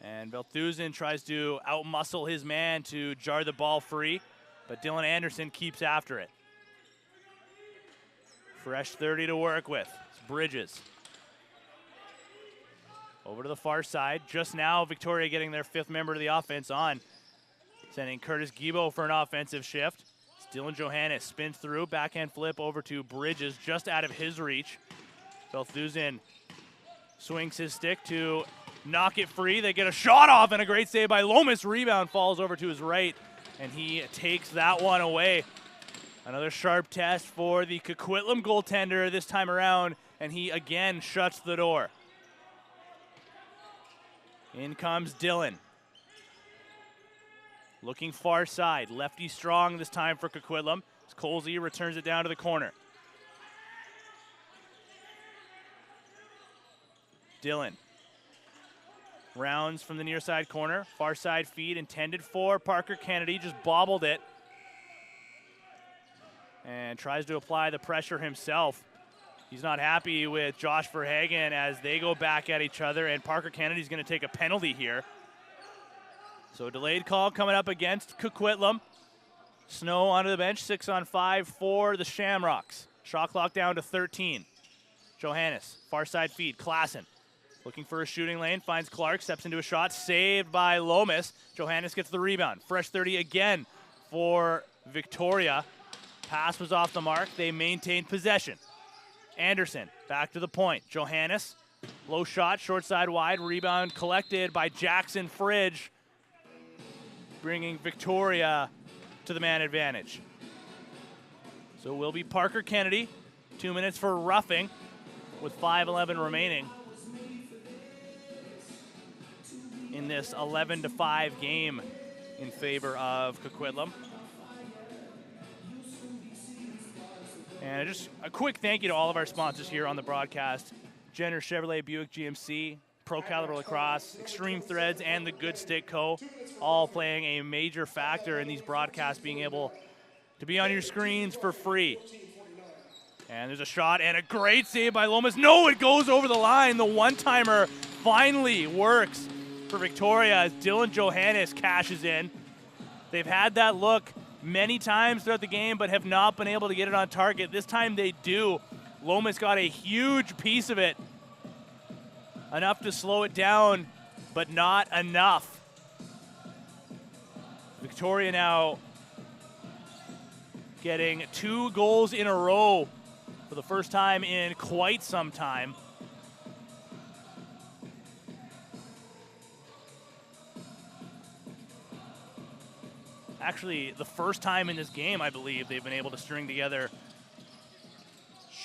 And Belthuzin tries to outmuscle his man to jar the ball free, but Dylan Anderson keeps after it. Fresh 30 to work with. It's Bridges. Over to the far side. Just now, Victoria getting their 5th member of the offense on. Sending Curtis Gibo for an offensive shift. It's Dylan Johannes. Spins through. Backhand flip over to Bridges. Just out of his reach. Belthuzin swings his stick to knock it free. They get a shot off and a great save by Lomas. Rebound falls over to his right. And he takes that one away. Another sharp test for the Coquitlam goaltender this time around, and he again shuts the door. In comes Dylan. Looking far side. Lefty strong this time for Coquitlam. Colsey returns it down to the corner. Dylan. Rounds from the near side corner. Far side feed intended for Parker Kennedy. Just bobbled it. And tries to apply the pressure himself. He's not happy with Josh Verhagen as they go back at each other, and Parker Kennedy's going to take a penalty here. So a delayed call coming up against Coquitlam. Snow onto the bench, 6-on-5 for the Shamrocks. Shot clock down to 13. Johannes, far side feed, Klassen. Looking for a shooting lane, finds Clark, steps into a shot, saved by Lomas. Johannes gets the rebound. Fresh 30 again for Victoria. Pass was off the mark. They maintained possession. Anderson back to the point. Johannes, low shot, short side wide. Rebound collected by Jackson Fridge, bringing Victoria to the man advantage. So it will be Parker Kennedy. 2 minutes for roughing with 5:11 remaining in this 11-5 game in favor of Coquitlam. And just a quick thank you to all of our sponsors here on the broadcast. Jenner Chevrolet Buick GMC, Pro Caliber Lacrosse, Extreme Threads, and the Good Stick Co. all playing a major factor in these broadcasts, being able to be on your screens for free. And there's a shot and a great save by Lomas. No, it goes over the line. The one-timer finally works for Victoria as Dylan Johannes cashes in. They've had that look many times throughout the game, but have not been able to get it on target. This time they do. Lomas got a huge piece of it. Enough to slow it down, but not enough. Victoria now getting 2 goals in a row for the first time in quite some time. Actually, the first time in this game, I believe, they've been able to string together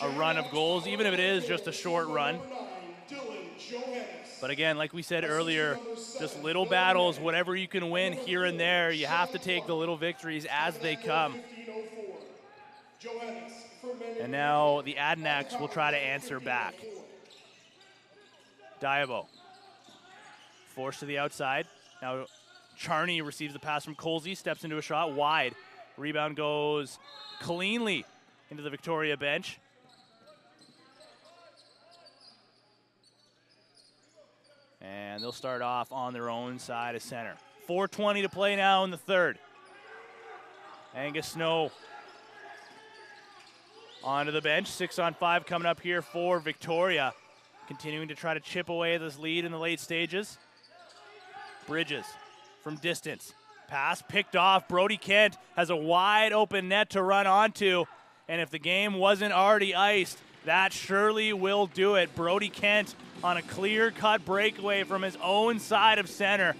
a run of goals, even if it is just a short run. But again, like we said earlier, just little battles, whatever you can win here and there, you have to take the little victories as they come. And now the Adnxs will try to answer back. Diabo forced to the outside. Now Charney receives the pass from Colsey, steps into a shot wide. Rebound goes cleanly into the Victoria bench. And they'll start off on their own side of center. 4:20 to play now in the third. Angus Snow onto the bench. 6-on-5 coming up here for Victoria. Continuing to try to chip away this lead in the late stages. Bridges from distance. Pass picked off. Brody Kent has a wide open net to run onto. And if the game wasn't already iced, that surely will do it. Brody Kent on a clear-cut breakaway from his own side of center.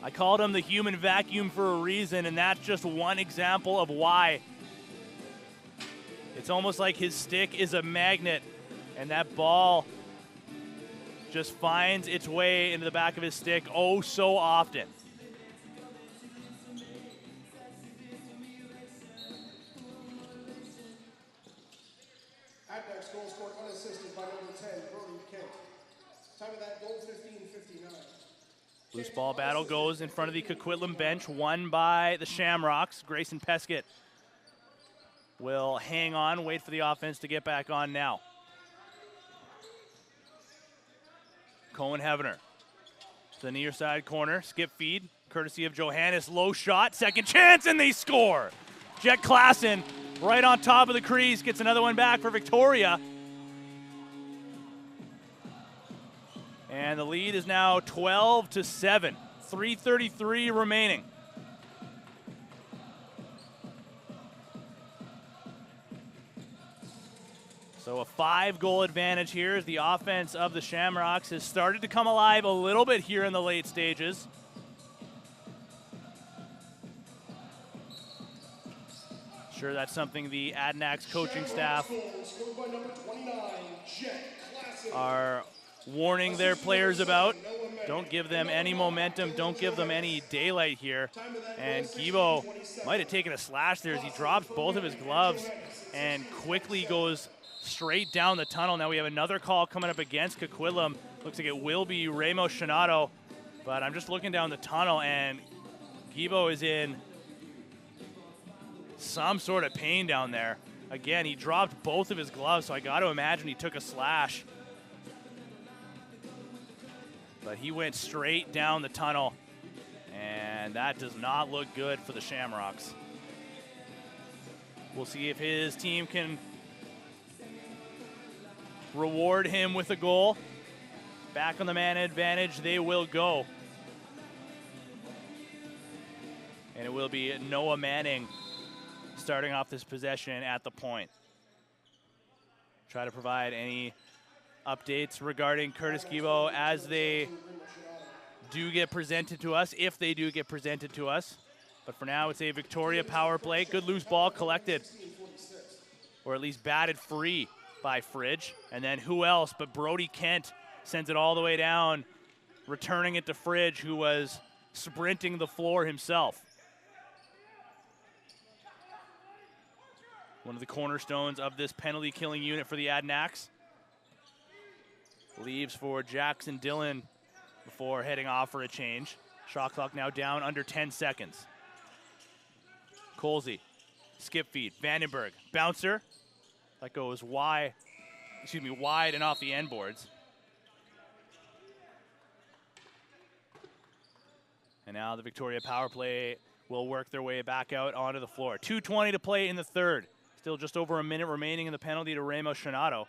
I called him the human vacuum for a reason, and that's just one example of why. It's almost like his stick is a magnet, and that ball just finds its way into the back of his stick oh so often. Adnxs goal scored unassisted by number 10, Brody Kent. Time of that goal, 15:59. Loose ball battle goes in front of the Coquitlam bench, won by the Shamrocks. Grayson Peskett will hang on, wait for the offense to get back on now. Cohen Hevener to the near side corner, skip feed, courtesy of Johannes, low shot, second chance, and they score. Jet Klassen right on top of the crease, gets another one back for Victoria. And the lead is now 12-7, 3:33 remaining. So a 5-goal advantage here as the offense of the Shamrocks has started to come alive a little bit here in the late stages. Sure, that's something the Adanacs coaching staff are warning their players about. Don't give them any momentum. Don't give them any daylight here. And Gibo might have taken a slash there as he drops both of his gloves and quickly goes straight down the tunnel. Now we have another call coming up against Coquitlam. Looks like it will be Ramos Shinato. But I'm just looking down the tunnel, and Gibo is in some sort of pain down there. Again, he dropped both of his gloves, so I got to imagine he took a slash. But he went straight down the tunnel, and that does not look good for the Shamrocks. We'll see if his team can reward him with a goal. Back on the man advantage, they will go. And it will be Noah Manning starting off this possession at the point. Try to provide any updates regarding Curtis Gibo as they do get presented to us, if they do get presented to us. But for now, it's a Victoria power play. Good loose ball collected, or at least batted free by Fridge. And then who else but Brody Kent sends it all the way down, returning it to Fridge, who was sprinting the floor himself. One of the cornerstones of this penalty killing unit for the Adnxs. leaves for Jackson Dillon before heading off for a change. Shot clock now down under 10 seconds. Colsey, skip feed, Vandenberg, bouncer. That goes wide and off the end boards. And now the Victoria power play will work their way back out onto the floor. 2:20 to play in the third. Still just over a minute remaining in the penalty to Ramos Shanato.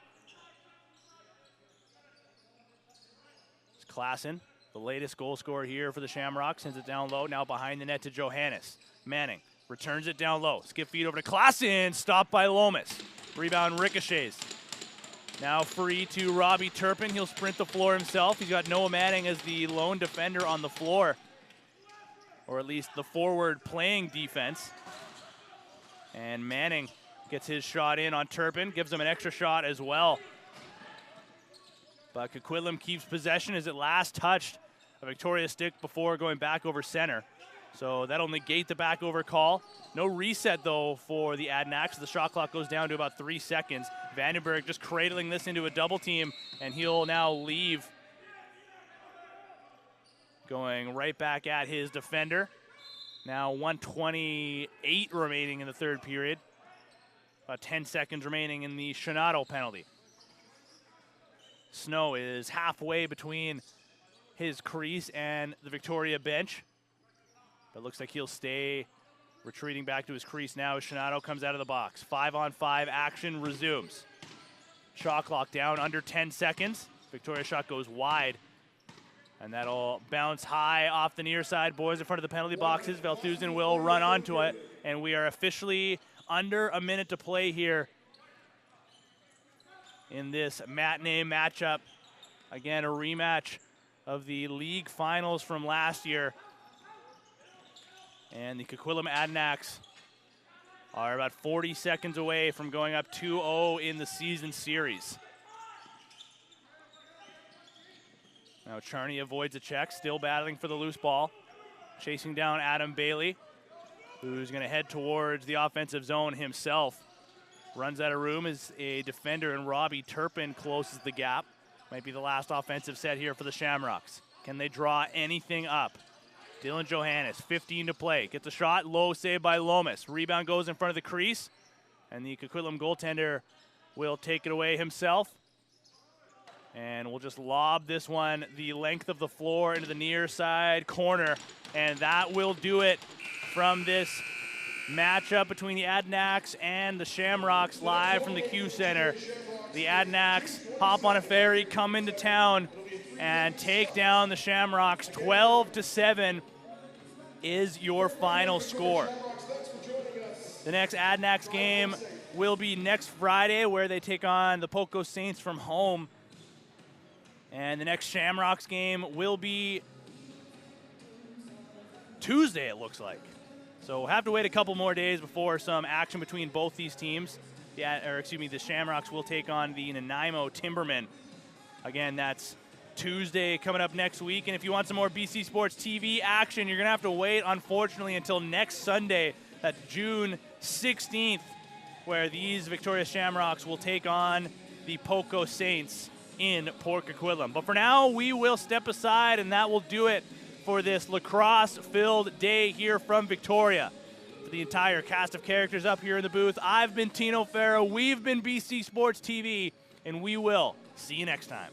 It's Klassen, the latest goal scorer here for the Shamrocks, sends it down low, now behind the net to Johannes. Manning returns it down low. Skip feed over to Klassen, stopped by Lomas. Rebound ricochets. Now free to Robbie Turpin. He'll sprint the floor himself. He's got Noah Manning as the lone defender on the floor, or at least the forward playing defense. And Manning gets his shot in on Turpin, gives him an extra shot as well. But Coquitlam keeps possession as it last touched a Victoria stick before going back over center. So that'll negate the back over call. No reset though for the Adnxs. The shot clock goes down to about 3 seconds. Vandenberg just cradling this into a double team, and he'll now leave, going right back at his defender. Now 1:28 remaining in the third period. About 10 seconds remaining in the Shanato penalty. Snow is halfway between his crease and the Victoria bench. But looks like he'll stay retreating back to his crease now as Shanato comes out of the box. 5-on-5 action resumes. Shot clock down under 10 seconds. Victoria shot goes wide. And that'll bounce high off the near side. Boys in front of the penalty boxes. Velthusen will run onto it. And we are officially under a minute to play here in this matinee matchup. Again, a rematch of the league finals from last year. And the Coquitlam Adanacs are about 40 seconds away from going up 2-0 in the season series. Now Charney avoids a check, still battling for the loose ball. Chasing down Adam Bailey, who's going to head towards the offensive zone himself. Runs out of room as a defender, and Robbie Turpin closes the gap. Might be the last offensive set here for the Shamrocks. Can they draw anything up? Dylan Johannes, 15 to play. Gets a shot, low save by Lomas. Rebound goes in front of the crease, and the Coquitlam goaltender will take it away himself. And we'll just lob this one the length of the floor into the near side corner. And that will do it from this matchup between the Adnxs and the Shamrocks live from the Q Center. The Adnxs hop on a ferry, come into town, and take down the Shamrocks. 12-7 is your final score. The next Adnxs game will be next Friday, where they take on the Poco Saints from home. And the next Shamrocks game will be Tuesday, it looks like. So we'll have to wait a couple more days before some action between both these teams. The Shamrocks will take on the Nanaimo Timbermen. Again, that's Tuesday coming up next week. And if you want some more BC Sports TV action, you're going to have to wait, unfortunately, until next Sunday. That's June 16th, where these Victoria Shamrocks will take on the Poco Saints in Port Coquitlam. But for now, we will step aside, and that will do it for this lacrosse-filled day here from Victoria. For the entire cast of characters up here in the booth, I've been Tino Farrow, we've been BC Sports TV, and we will see you next time.